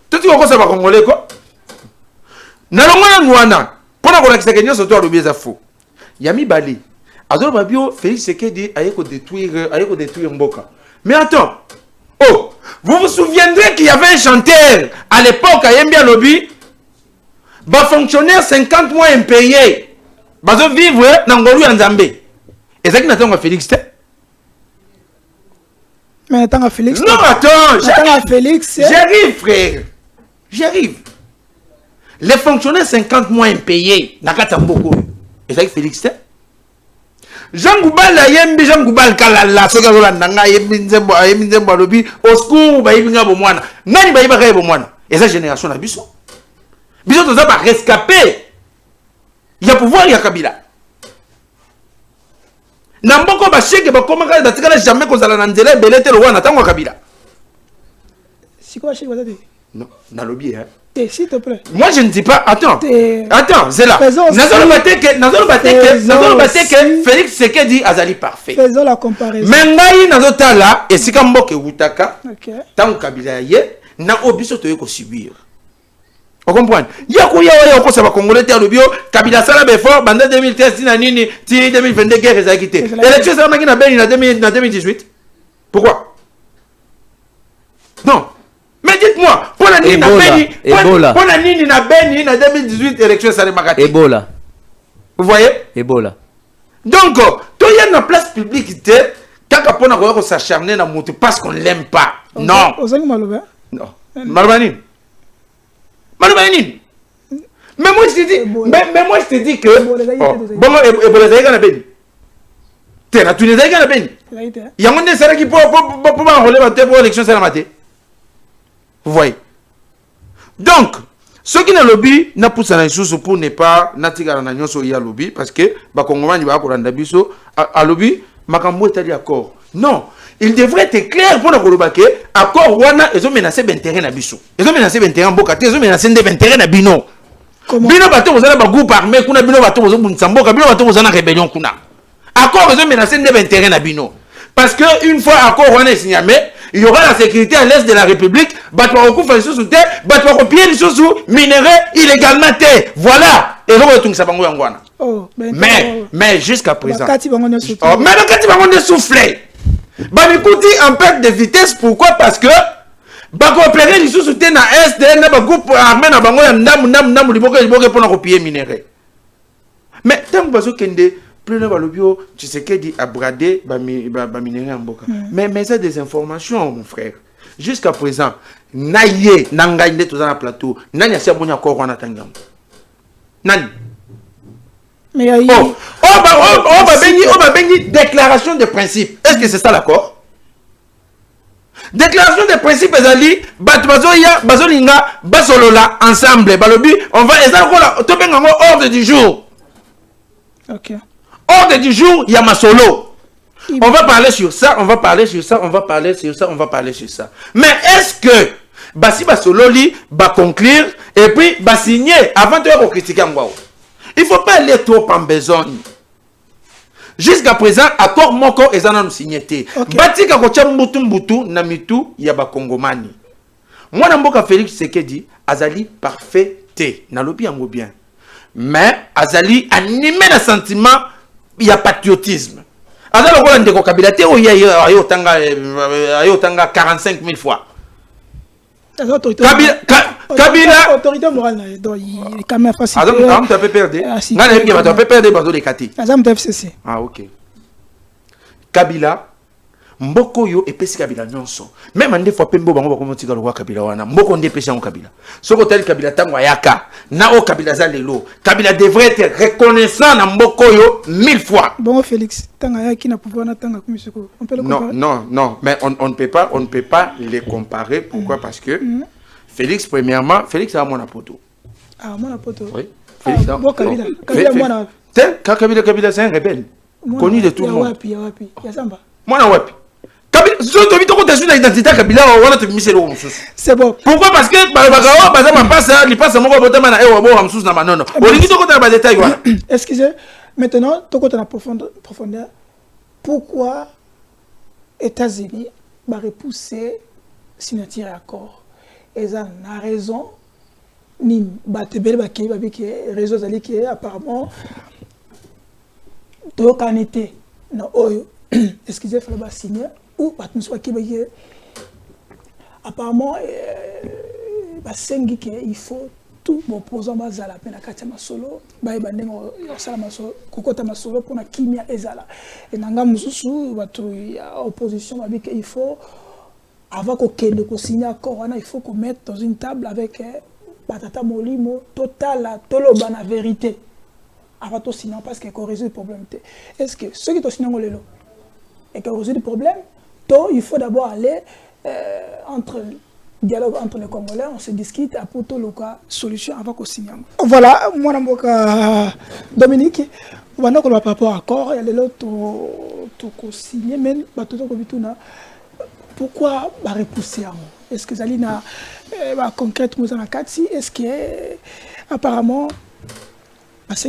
Tout ce qu'on sait pas congolais quoi. Nalongana ngwana pona ko lakisa kenyo soto alobi za faux. Yami Bali. Azolo babio Félix Sekedi ayeko détruire Mboka. Mais attends. Oh, vous vous souviendrez qu'il y avait un chanteur à l'époque à Yembia Lobby. Ba fonctionnaire 50 mois impayé. Bazo vivre dans Ngolu en Zambé. Et ça qui n'attend pas Félix. Mais attends à Félix. Non, attends. Attends à Félix. J'arrive frère. J'arrive. Les fonctionnaires 50 mois impayés. Nakata Mboko. Et ça qui Félix. Jean Goubal yembi Jean Goubal kalala soka zolandanga yembi nzembo alobi au secours ba yibinga bomwana nani ba yibaka bomwana et sa génération na biso toza ba rescapé ya pouvoir ya Kabila na mboko ba cheke ba komaka da tikala jamais kozala na nzela belete lo wana tango Kabila c'est quoi cheke bazate non na lobby hein. S'il te plaît. Moi je ne dis pas. Attends, c'est là. Nazolo bateke Félix Sekedi azali parfait. Faisons la comparaison. Mengai nazota là et si kamboke utaka. OK. Tant Kabila ye na obiso to yeko subir. Vous comprenez? Il y a quoi ça va Congolais le bio, Kabila Sala Befort, Banda 2013, Tinanini, 2022 guerre les a quittés. L'élection ça m'a en 2018. Pourquoi? Non. Mais dites-moi, pour la Nini Ebola. Pour la Nini na Beni en 2018 élection ça m'a raté. Ebola. Vous voyez? Ebola. Donc, tout y a une place publique, quand on s'acharner dans le parce qu'on ne l'aime pas. Non. Non. Malbanine. Malbanine. Mais moi, je te dis que. Bon, Ebola, ça y est, on béni. Tu les as béni. Il y a un des salaires qui peut enrôler pour l'élection, c'est la maté. Vous voyez? Donc, ceux qui n'ont lobby, n'a poussé à la pour ne pas n'attirer la nation sur lobby parce que bah Congolais va pour rendre biso à lobby makambo est allé accord. Non, il devrait être clair pour le Kolobake accord wana ils ont menacé d'intérêt na biso. Ils ont menacé d'intérêt mbokate, ils ont menacé d'intérêt na bino. Bino bato vous allez ba groupe armé kuna bino bato vous bunsamboka bino bato vous allez rébellion kuna. Accord ils ont menacé d'intérêt na bino. Parce que une fois accord wana signé, il y aura la sécurité à l'est de la République. Batwa recouvre les sous terre, batwa copier les sous minéraux illégalement. Voilà. Et donc tout ça bango yangwana. Mais jusqu'à présent. Mais quand tu vas souffler. Bah écoutez en perte de vitesse pourquoi? Parce que bah coopérer les sous terre na est na ba groupe armé na bango ya ndam liboke pour copier minéraux. Mais tant que bazo kende plus de balobio, tu sais qu'il dit à brader, minéraux en boca. Mais c'est des informations, mon frère. Jusqu'à présent, naïe, nangaïne, tout dans le plateau, nani a bon accord en attendant. Nani. Mais déclaration de principe. Est-ce que c'est ça l'accord? Déclaration de principe, Ezali, Batbazoya, Bazolinga, Basolola, ensemble, Balobi, on va, ordre du jour. Ok. Ordre du jour, il y a ma solo. On va parler sur ça, on va parler sur ça, on va parler sur ça, on va parler sur ça. Mais est-ce que Basi Basolo li va conclure et puis va signer avant de critiquer Ngwao? Il ne faut pas aller trop en besogne. Jusqu'à présent, accord moko ezana nous signé. Batika kocha mbutu na mitu ya ba Kongomani. Moi na mboka Félix Tshisekedi azali parfait té na lobi yango bien. Mais azali animé le sentiment il y a patriotisme. Alors on ndeko Kabila te o ya tanga 45 000 fois. Kabila autorité morale donc il est quand même facile. Azam tu peux perdre. Ngana yebiki ba tu peux perdre bazo de kati. Azam tu FCC. Ah OK. Kabila mboko yo epesi Kabila nyonso. Même ande fois pembo bango bako motika lokwa Kabila wana. Mboko nde pesi yango Kabila. Soko tel Kabila tango ayaka. Na o Kabila za lelo. Kabila devrait être reconnaissant na mboko yo 1000 fois. Bon Félix, tanga yaki na pouvoir na tanga komisoko. On peut le comparer? Non, mais on ne peut pas les comparer. Pourquoi? Parce que Félix premièrement, Félix a mon apoto. Ah, mon apoto. Oui. Félix bon Kabila. Kabila c'est un rebelle. Connu de tout le monde. Yawapi. Yazamba. Moi na wapi. C'est bon. Pourquoi? Parce que excusez, maintenant, tu as la profondeur. Pourquoi États-Unis va repousser signature accord? Ils ont la raison. Ni réseaux qui apparemment donc en été excusez, il fallait signer ou apparemment il faut tout mon opposant bazala pena katia masolo baye bandengo yosala masolo kokota masolo pona kimia ezala et nanga mususu batu ya opposition babike il faut avant qu'on signer accord il faut qu'on mette dans une table avec batata molimo total toloba na vérité avant tout signer parce que qu'on résout le problème. Est-ce que ceux qui te signent lelo et qu'on résout le problème, il faut d'abord aller entre dialogue entre les Congolais, on se discute à pour tout le cas solution avant qu'on signe. Voilà, moi na Dominique, on va par rapport à accord, il y a l'autre tout signer mais bato to bituna pourquoi ba repousser? Est-ce que Zalina va concrètement dans la carte? Est-ce que apparemment est-ce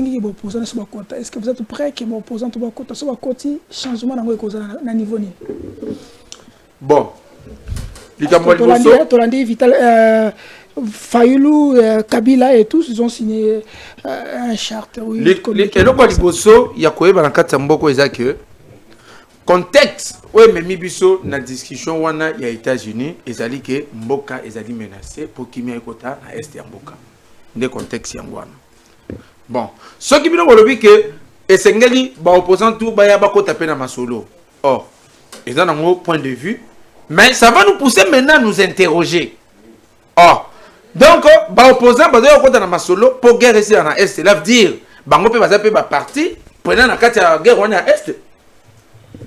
que vous êtes prêts que vos opposants soient changement dans le niveau? Bon, Vital Fayoulou, Kabila et tous, ils ont signé un charte. Oui, et le quoi liboso, il y a quoi dans la carte Mboko que contexte, oui, mais Mibiso, dans la discussion, il y a États-Unis, ils ont dit que Mboka est menacé pour qu'il y ait un quota à Est de Mboka. Dans le contexte, bon, ce qui veut dire que Essengeli, opposant tout, il y a un quota à Masolo. Or, ils ont un point de vue, mais ça va nous pousser maintenant à nous interroger. Or, donc, opposant, il y a un quota à Masolo pour guerre ici en Est. Cela veut dire, bango peut passer par parti, prenant la carte à guerre à Est.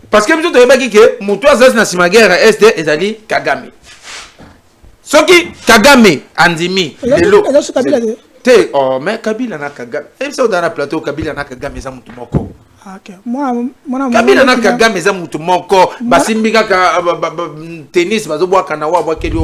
Parce que nous avons dit que Moutoua Zaz na sima guerre à Est ezali Kagame. Ce qui Kagame andimi de l'eau. Oh mais Kabila na Kagame. Et ça dans la plateau Kabila na Kagame za mutu moko. OK. Moi Kabila na Kagame za mutu moko. Basimbika ka tennis bazo bwa kana wa bwa keli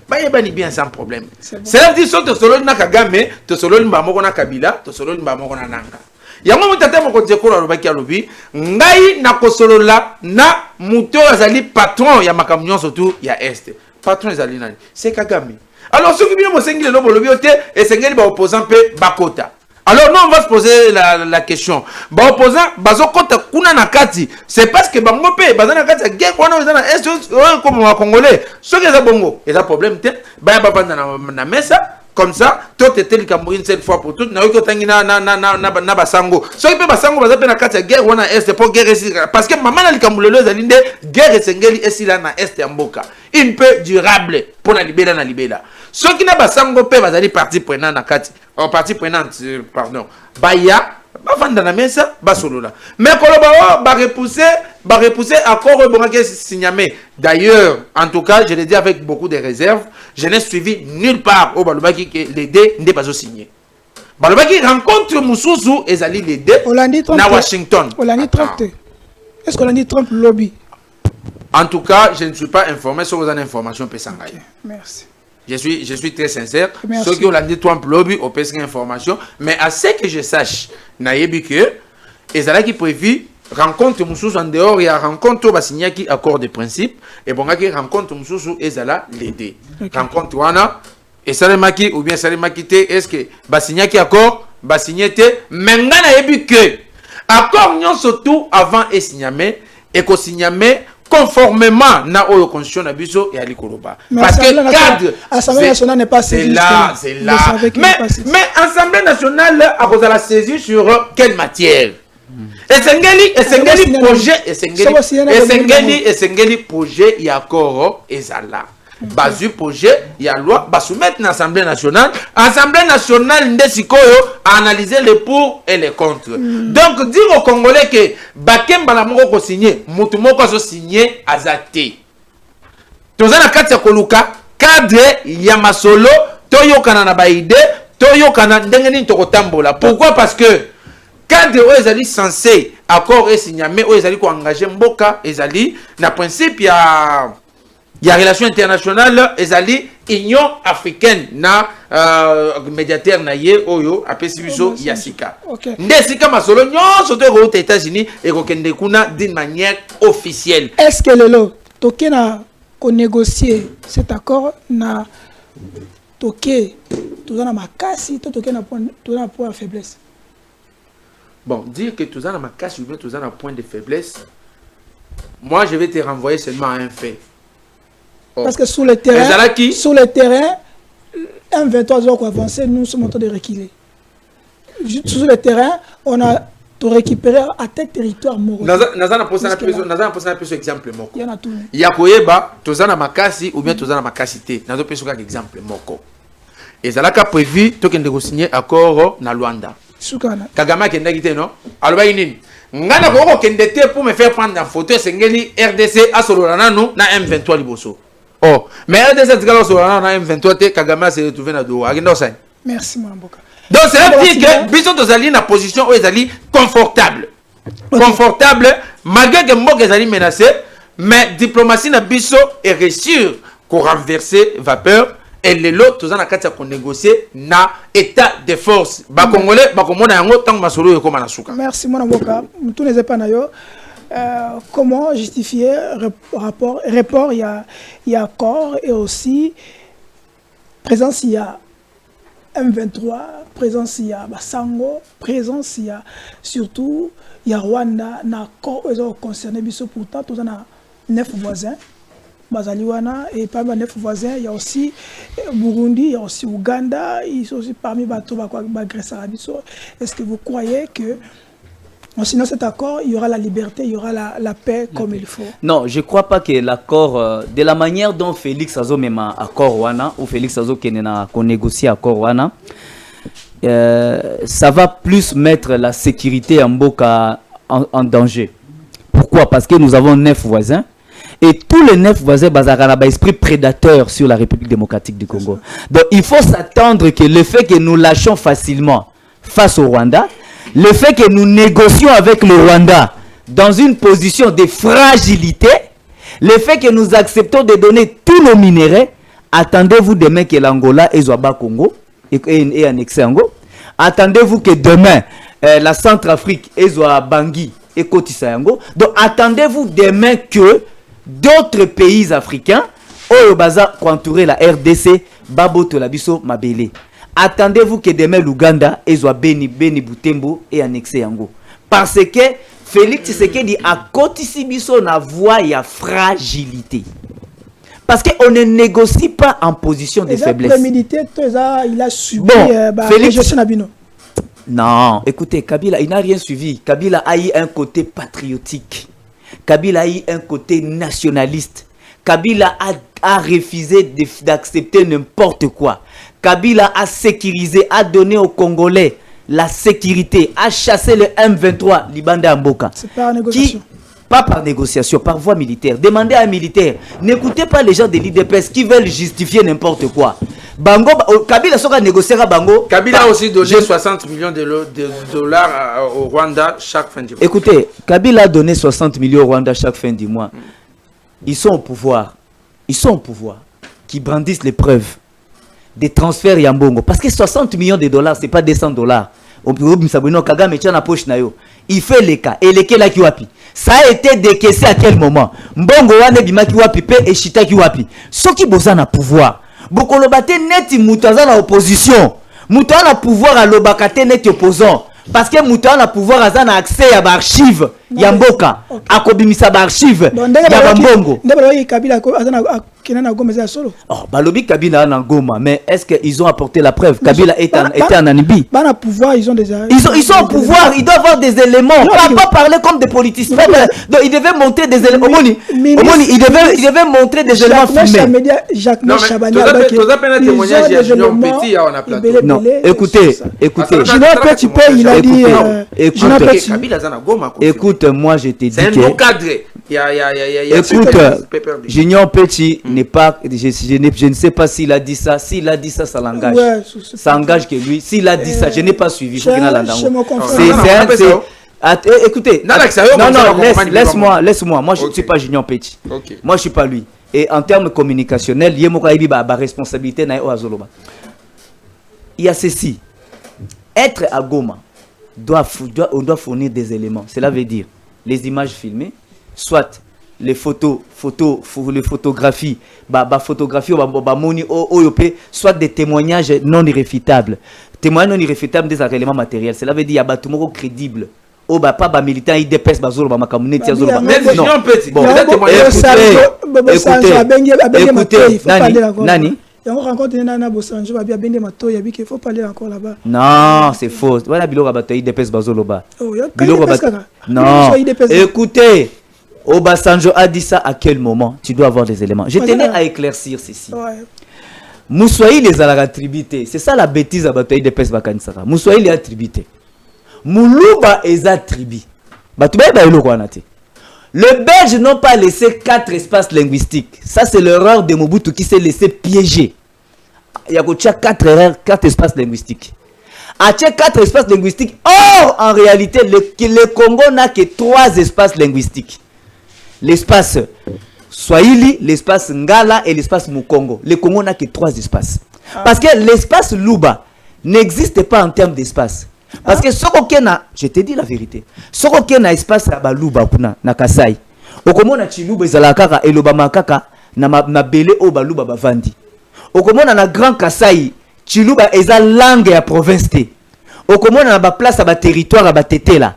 ba yebani bien sans problème. C'est là dit soto solo na Kagame, to solo mba moko na Kabila, to solo mba moko na Nanga. Yango mutata moko nzeko la lobaki alobi ngai na kosolola na muto azali patron ya makamnyon surtout ya Est. Patron ezali nani? C'est Kagame. Alors ceux qui viennent mo sengile lobo lobi ote et sengeli ba opposant pe bakota. Alors nous on va se poser la question. Ba opposant bazo kota kuna na kati. C'est parce que bango pe bazana kati ya guerre wana bazana Est comme wa congolais. Ceux qui za bongo, et ça problème te ba ba banda na mesa. Comme ça, tout était le Cameroun cette fois pour toutes. Na basango. Ceux qui peuvent basango, baza pe na kati ya guerre wana Est pour guerre ici. Parce que maman na likamulelo ezalinde guerre esengeli esila na Est ya mboka. Une peu durable pour na libela na libela. Ceux qui na basango pe bazali parti prenant na kati. Parti prenante, pardon. Baya bavanda na mesa basolola. Mais koloba ba repousser accord bonake signamé. D'ailleurs, en tout cas, je l'ai dit avec beaucoup de réserves, je n'ai suivi nulle part au Balobaki que les deux n'est pas signé. Balobaki rencontre Moussoussou et Zali les deux à Washington. Est-ce qu'on a dit Trump lobby? En tout cas, je ne suis pas informé sur vos informations Pessangaï. Okay, merci. Je suis très sincère. Merci. Ceux qui ont dit Trump lobby au Pessangaï information, mais à ce que je sache, naïbi que Ezala qui prévu rencontre Moussoussou en dehors, il y a rencontre Basigna qui accord de principe et bon qui rencontre Moussoussou Ezala l'aider. Rencontre Wana et Salemaki ou bien Salemaki est-ce que Basigna qui accord Basigné mais ngana yebi que accord nyon surtout avant et signamé et ko signamé conformément na oyo constitution na biso et ali koloba parce que cadre Assemblée nationale n'est pas saisie. C'est là. Mais Assemblée nationale a posé la saisie sur quelle matière? Esengeli projet il y a encore ezala. Bazu projet il y a loi ba soumettre dans l'Assemblée nationale. Assemblée nationale ndesikoyo a analyser les pour et les contre. Donc dire aux Congolais que bakemba la moko ko signer, mutu moko so signer azate. Tozana kati ya koluka cadre ya masolo toyokana na ba idée, toyokana ndenge nini tokotambola. Pourquoi? Parce que cadre où ils allaient censé accord et signamé où ils allaient engager mboka ils na principe il y a relation internationale ils allaient Union africaine na médiateur na ye oyo apesi biso yasika ndesika masolo nyonso to aux États-Unis et kokende kuna d'une manière officielle. Est-ce que lelo tokena ko négocier cet accord na toké tozana makasi to tokena point faiblesse? Bon, dire que tout ça dans ma casse ou bien tout ça dans un point de faiblesse, moi je vais te renvoyer seulement à un fait. Oh. Parce que sur le terrain, un 23 heures qu'on avance, nous sommes en train de reculer. Sur le terrain, on a tout récupéré à tel territoire mort. Nous avons posé un peu exemple. Il y en a tout. Il y a quoi tout ça dans ma casse ou bien tout ça dans ma cassité. Nous avons posé un exemple. Et ça a prévu tout qu'on doit signer accord na Luanda. Kagame qui n'est non alors nini ngana ko kendete pour me faire prendre en photo sengeli RDC a sololana no na M23 liboso. Oh mais RDC tigalo sololana na M23 te Kagame s'est retrouvé na do agenda ça. Merci Mamboka. Donc c'est à dire que biso tozali na position où ezali confortable. Confortable malgré que mboka ezali menacé mais diplomatie na biso est réussir qu'on renverser vapeur. Et les lots, tous en a qu'on négocier na état de force. Ba Congolais, ba komona yango tant masolo yoko manasuka. Merci mon avocat. Tous les épanayo. Comment justifier report il y a accord et aussi présence il y a M23, présence il y a Basango, présence il y a surtout il y a Rwanda, na concerné pourtant tous on a 9 voisins. Bazaliwana et parmi les 9 voisins, il y a aussi Burundi, il y a aussi Ouganda, ils sont aussi parmi les Grèce arabique. Est-ce que vous croyez que sinon cet accord, il y aura la liberté, il y aura la paix comme il faut? Non, je ne crois pas que l'accord, de la manière dont Félix Azo même accord wana ou Félix Azo qu'on négocie accord wana, ça va plus mettre la sécurité en Boka en danger. Pourquoi? Parce que nous avons 9 voisins. Et tous les 9 voisins ont esprit prédateur sur la République démocratique du Congo. Donc il faut s'attendre que le fait que nous lâchons facilement face au Rwanda, le fait que nous négocions avec le Rwanda dans une position de fragilité, le fait que nous acceptons de donner tous nos minéraux, attendez-vous demain que l'Angola et Zouaba Congo et annexé Ango. Attendez-vous que demain la Centrafrique et Zouaba Bangui et Kotissa Ango. Donc attendez-vous demain que d'autres pays africains au baza entourer la RDC baboto la biso mabele. Attendez-vous que demain l'Ouganda et Beni Butembo et annexé Yango. Parce que Félix Tshisekedi a kotisi biso na voie ya fragilité. Parce qu'on ne négocie pas en position de faiblesse. Il a subi Félix. Non, écoutez, Kabila, il n'a rien suivi. Kabila a eu un côté patriotique. Kabila a eu un côté nationaliste. Kabila a refusé d'accepter n'importe quoi. Kabila a sécurisé, a donné aux Congolais la sécurité, a chassé le M23, Libanda Mboka. C'est par négociation. Pas par négociation, par voie militaire. Demandez à un militaire. N'écoutez pas les gens de l'IDPS qui veulent justifier n'importe quoi. Bango, Kabila sera négociera Bango. Kabila a aussi donné 60 millions de dollars au Rwanda chaque fin du mois. Écoutez, Kabila a donné 60 millions au Rwanda chaque fin du mois. Ils sont au pouvoir. Ils sont au pouvoir. Qui brandissent les preuves des transferts Yambongo. Parce que 60 millions de dollars, ce n'est pas 200 dollars. Il fait les cas. Et les cas là qui wapi. Ça a été décaissé à quel moment? Mbongo wane bimaki wapi pe et chita ki wapi. Ce qui bosa na pouvoir. Bokolobate neti mutaza na opposition. Mutaza na pouvoir à lobakate neti opposant. Parce que mutaza na pouvoir à na accès à archive Yamboka. A kobimisa ba archive ya Mbongo. Oh, balobi Kabila na Goma, mais est-ce qu'ils ont apporté la preuve? Kabila était en Namibie. Pouvoir, ils sont au pouvoir, ils doivent avoir des éléments. Pas parler comme des politiciens. Donc ils devaient montrer des éléments. Ils devaient montrer des éléments filmés. Non, écoutez. Écoute, moi je t'ai dit c'est un que... bon cadre. Écoute, Junior Petit n'est pas... Je ne sais pas s'il a dit ça. S'il a dit ça, ça l'engage. Ouais, ça engage que lui. S'il a dit ça, je n'ai pas suivi. Écoutez, non, laisse-moi. Moi, je ne suis pas Junior Petit. Moi, je ne suis pas lui. Et en termes communicationnels, il y a responsabilité. Il y a ceci. Être à Goma, on doit fournir des éléments. Cela veut dire les images filmées, soit les les photographies, soit des témoignages non irréfutables. Témoignages non irréfutables des éléments matériels. Cela veut dire qu'il y a des témoignages crédibles. Pas militant, il dépasse écoutez, Nani. Non, c'est faux. Non, écoutez, Obasanjo a dit ça à quel moment? Tu dois avoir des éléments. Je tenais à éclaircir ceci. Moussoaï les a attribués. C'est ça la bêtise à bataille de Pes Bakanisara. Moussoaï les a attribués. Moulouba les attribués. Les Belges n'ont pas laissé 4 espaces linguistiques. Ça, c'est l'erreur de Mobutu qui s'est laissé piéger. Il y a 4 espaces linguistiques. À 4 espaces linguistiques. Or, en réalité, le Congo n'a que 3 espaces linguistiques. L'espace Swahili, l'espace Ngala et l'espace Mukongo. Le Congo n'a que 3 espaces. Parce que l'espace Luba n'existe pas en termes d'espace. Parce que ce qu'on a, je te dis la vérité, ce qu'on a espace à Baluba na Kasai, au Congo na Chiluba izalakaka et l'Obama kaka na bele o Baluba bavandi. okomona na Grand Kasai Chiluba eza langue ya province te okomona na ba place ba territoire ba tetela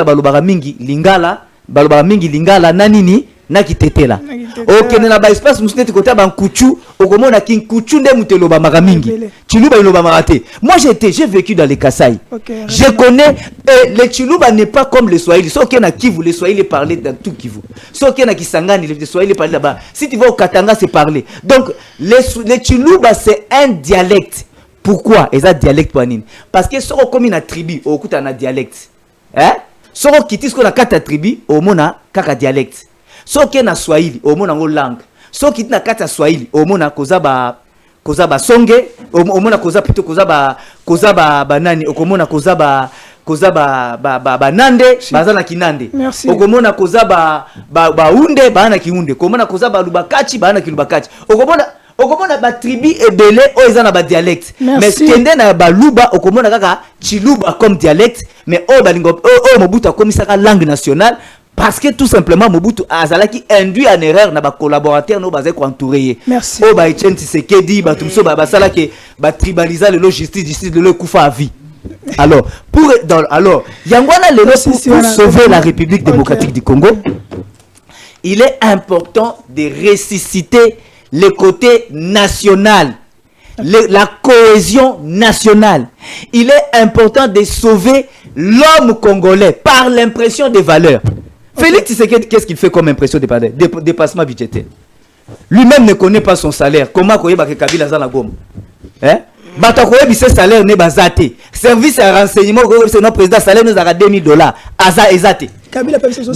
balobaka mingi lingala nanini na kitetela okene na ba espace musneti kota ba nkuchu okomona ki nkuchu nde muteloba maka mingi Chiluba iloba marate. Moi j'ai vécu dans les Kasai. Je connais le Chiluba n'est pas comme le Swahili. Sauf qu'il y en a Kivu, le Swahili parlait dans tout Kivu. Sauf qu'il y en a qui Kisangani, le Swahili parlait là-bas. Si tu vas au Katanga, c'est parler. Donc le Chiluba c'est un dialecte. Pourquoi? Et ça dialecte pour nini? Parce que soro comme une tribu, au kuta na dialecte. Hein? Soro kitis ko na kata tribu, au mona kaka dialecte. Soro qu'il y a Swahili, au mona ngo langue. Soro kitis na kata Swahili, au mona koza ba songe omona koza plutôt koza ba nani okomona koza ba nande bazana kinande okomona koza ba unde bana kiunde okomona koza ba lubakachi bana kilubakachi okomona ba tribu ebele o ezana ba dialecte mais kende na ba luba okomona kaka Chiluba comme dialecte mais o balingo o Mobutu komisaka langue nationale. Parce que tout simplement Mobutu azalaki induit en erreur na ba collaborateurs no bazé ko entourer. Merci. O ba Etienne Tshisekedi ba tumso ba sala ke ba tribaliser le justice de le kufa à vie. Alors yangwana lelo pour sauver la République démocratique du Congo, il est important de ressusciter le côté national, la cohésion nationale. Il est important de sauver l'homme congolais par l'impression des valeurs. Félix Tshisekedi, qu'est-ce qu'il fait comme impression de dépassement budgétaire? Lui-même ne connaît pas son salaire. Comment Koyeba ke Kabila za na Goma? Hein? Bata koyebi ce salaire ne bazate. Service à renseignement c'est notre président salaire nous a $2000. Aza ezate. Kabila pas besoin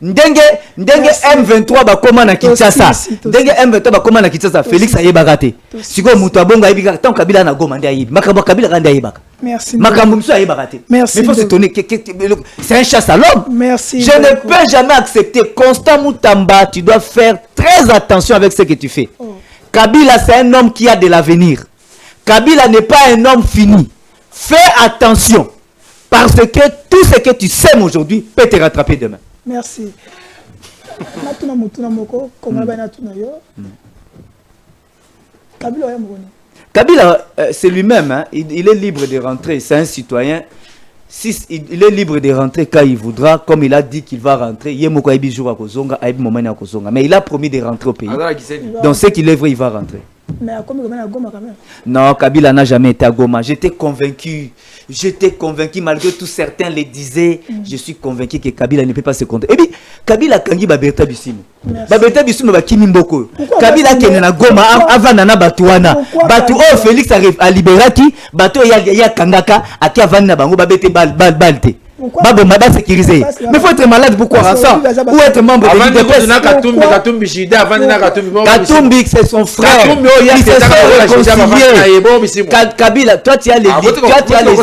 ndenge M23 ba koma na Kinshasa. Ndenge M23 ba koma na Kinshasa. Félix ayeba raté. Siko mutu abonga ayebika tant Kabila na Goma ndi ayebi. Makambo Kabila kanda ayebaka. Merci. Makambo musu ayeba raté. Mais il faut se tenir c'est un chasse à l'homme. Merci. Je ne peux jamais accepter. Constant Moutamba, tu dois faire très attention avec ce que tu fais. Kabila c'est un homme qui a de l'avenir. Kabila n'est pas un homme fini. Fais attention. Parce que tout ce que tu sèmes aujourd'hui peut te rattraper demain. Merci. Kabila, c'est lui-même. Hein? Il est libre de rentrer. C'est un citoyen. Il est libre de rentrer quand il voudra. Comme il a dit qu'il va rentrer. Mais il a promis de rentrer au pays. Donc ce qu'il est vrai, il va rentrer. Mais à Goma quand même. Non, Kabila n'a jamais été à Goma. J'étais convaincu, malgré tout certains le disaient. Je suis convaincu que Kabila ne peut pas se compter. Et puis, Kabila kangi Baberta Bissimo. Baberta Bissimo ba kimi mboko. Kabila kene na Goma avant nana batuana. Batu oh Félix a libéraki, batu ya kangaka aki avant na bango babete balte. Babo m'a sécurisé. Mais faut être malade pour croire à ça. Ou être membre de l'UDPS. Katumbi, c'est son frère. Ils se sont réconciliés. Kabila, toi tu as les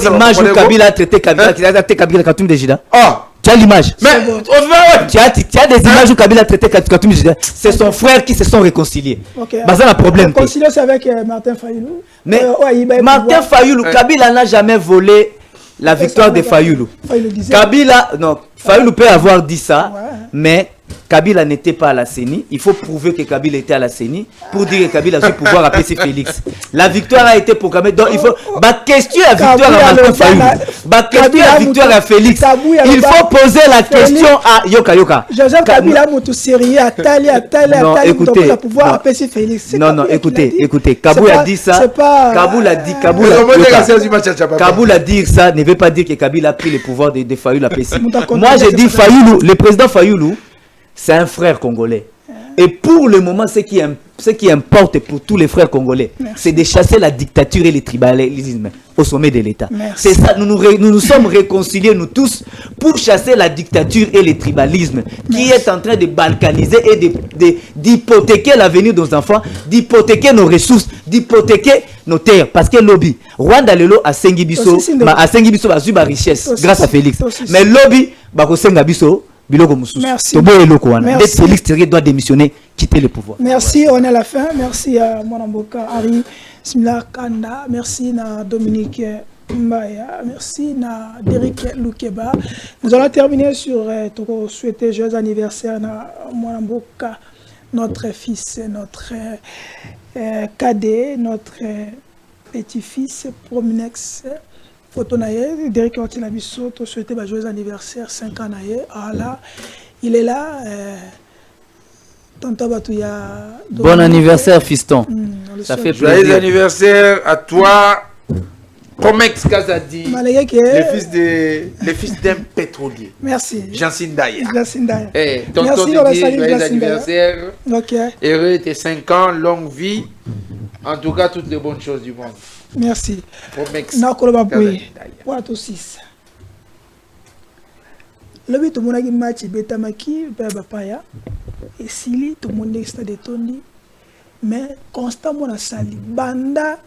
images où Kabila a traité Kabila Katumbi Jida. Tu as l'image. Tu as des images où Kabila a traité Katumbi Jida. C'est son frère qui se sont réconciliés. C'est un problème. Réconciliation avec Martin Fayoulou. Mais Martin Fayoulou, Kabila n'a jamais volé la victoire de Fayoulou. Kabila, non, Fayoulou peut avoir dit ça, mais Kabila n'était pas à la CENI. Il faut prouver que Kabila était à la CENI pour dire que Kabila a su pouvoir apaiser Félix. La victoire a été proclamée. Donc il faut. Question à victoire à Martin Fayoulou. Question à victoire à Félix. Il faut poser la question à Yoka. Joseph Kabila Moutou sérieux à Tali non, écoutez, pour pouvoir apaiser Félix. Non, écoutez. Kaboul a dit ça. Kaboul a dit. Kaboul a dit ça ne veut pas dire que Kabila a pris le pouvoir de Fayoulou apaiser. Moi j'ai dit Fayoulou, le président Fayoulou. C'est un frère congolais. Et pour le moment, ce qui importe pour tous les frères congolais, c'est de chasser la dictature et le tribalisme au sommet de l'État. C'est ça, nous nous sommes réconciliés, nous tous, pour chasser la dictature et le tribalisme qui est en train de balkaniser et d'hypothéquer l'avenir de nos enfants, d'hypothéquer nos ressources, d'hypothéquer nos terres. Parce que lobby, Rwanda Lelo a Sengibiso, a su ma richesse grâce à Félix. Mais lobby, Sengabiso, merci. Félix Tshisekedi doit démissionner, quitter le pouvoir. Merci, on est à la fin. Merci à Mwanamboka, Harry, Simla Kanda, merci à Dominique Mbaya, merci à Derek Loukeba. Nous allons terminer sur souhaiter joyeux anniversaire à Mwanamboka notre fils, notre cadet, notre petit-fils, Prominex, Photonaye, Derek Ortinabiso, tu souhaitais un joyeux anniversaire, 5 ans. Ah là, il est là. Bon anniversaire, fiston. Ça fait plaisir. Joyeux anniversaire à toi, Promex Kazadi, le fils d'un pétrolier. Merci. Jansindaya. Hey, tonton merci, joyeux anniversaire. Ok. Heureux tes 5 ans, longue vie. En tout cas, toutes les bonnes choses du monde. Merci. Promex Kazadi. Voilà, tout 6. Le but de mon match Betamaki, Paya. Et Sili, tout le monde est de Tony. Mais constamment, on a sali. Banda,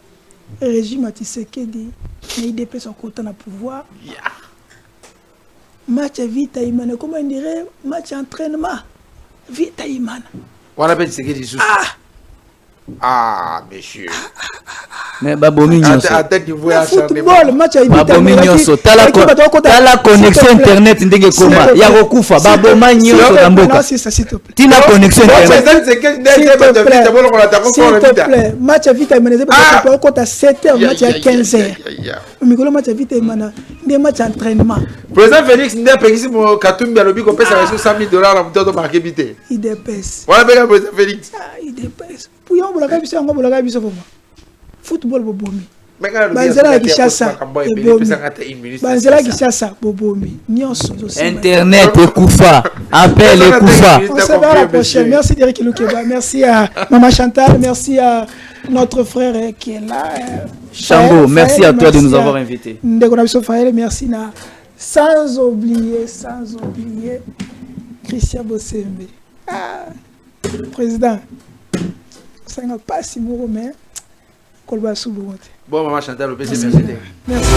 régime à Tshisekedi, l'IDP sont contents de pouvoir. Match vite à Imana, comment on dirait match entraînement. Vite à Imana. On appelle Tshisekedi sous. Ah, monsieur. Mais Babo Mignoso. Football, match à Babo Mignoso. T'as la connexion internet ndenge koma. Ya rokufa. Babo Mignoso d'amboka. Tu la connexion internet. S'il te plaît, match à vite à Imana. Quand à 7h, match à 15h. Mikolo match à vite à Imana. Des matchs entraînement. Président Félix Ndé Pegisi mo Katumbi alobi ko pesa reso $100,000 na mtoto marqué bité. Il dépasse. Voilà bien président Félix. Il dépasse. Pour yon bolaka biso ngo bolaka biso foma. Football bobomi. Banzela Kishasa. Banzela Kishasa bobomi. Nyonso Internet ekufa. Appel ekufa. On se verra la prochaine. Merci Derek Lukeba. Merci à Maman Chantal. Merci à notre frère qui est là. Chambo, merci à toi de nous avoir invités. Merci. Sans oublier Christian Bossembe. Président, ça n'a pas si mauvais, mais Kolba Soubouante. Bon, Maman Chantal, merci. Merci.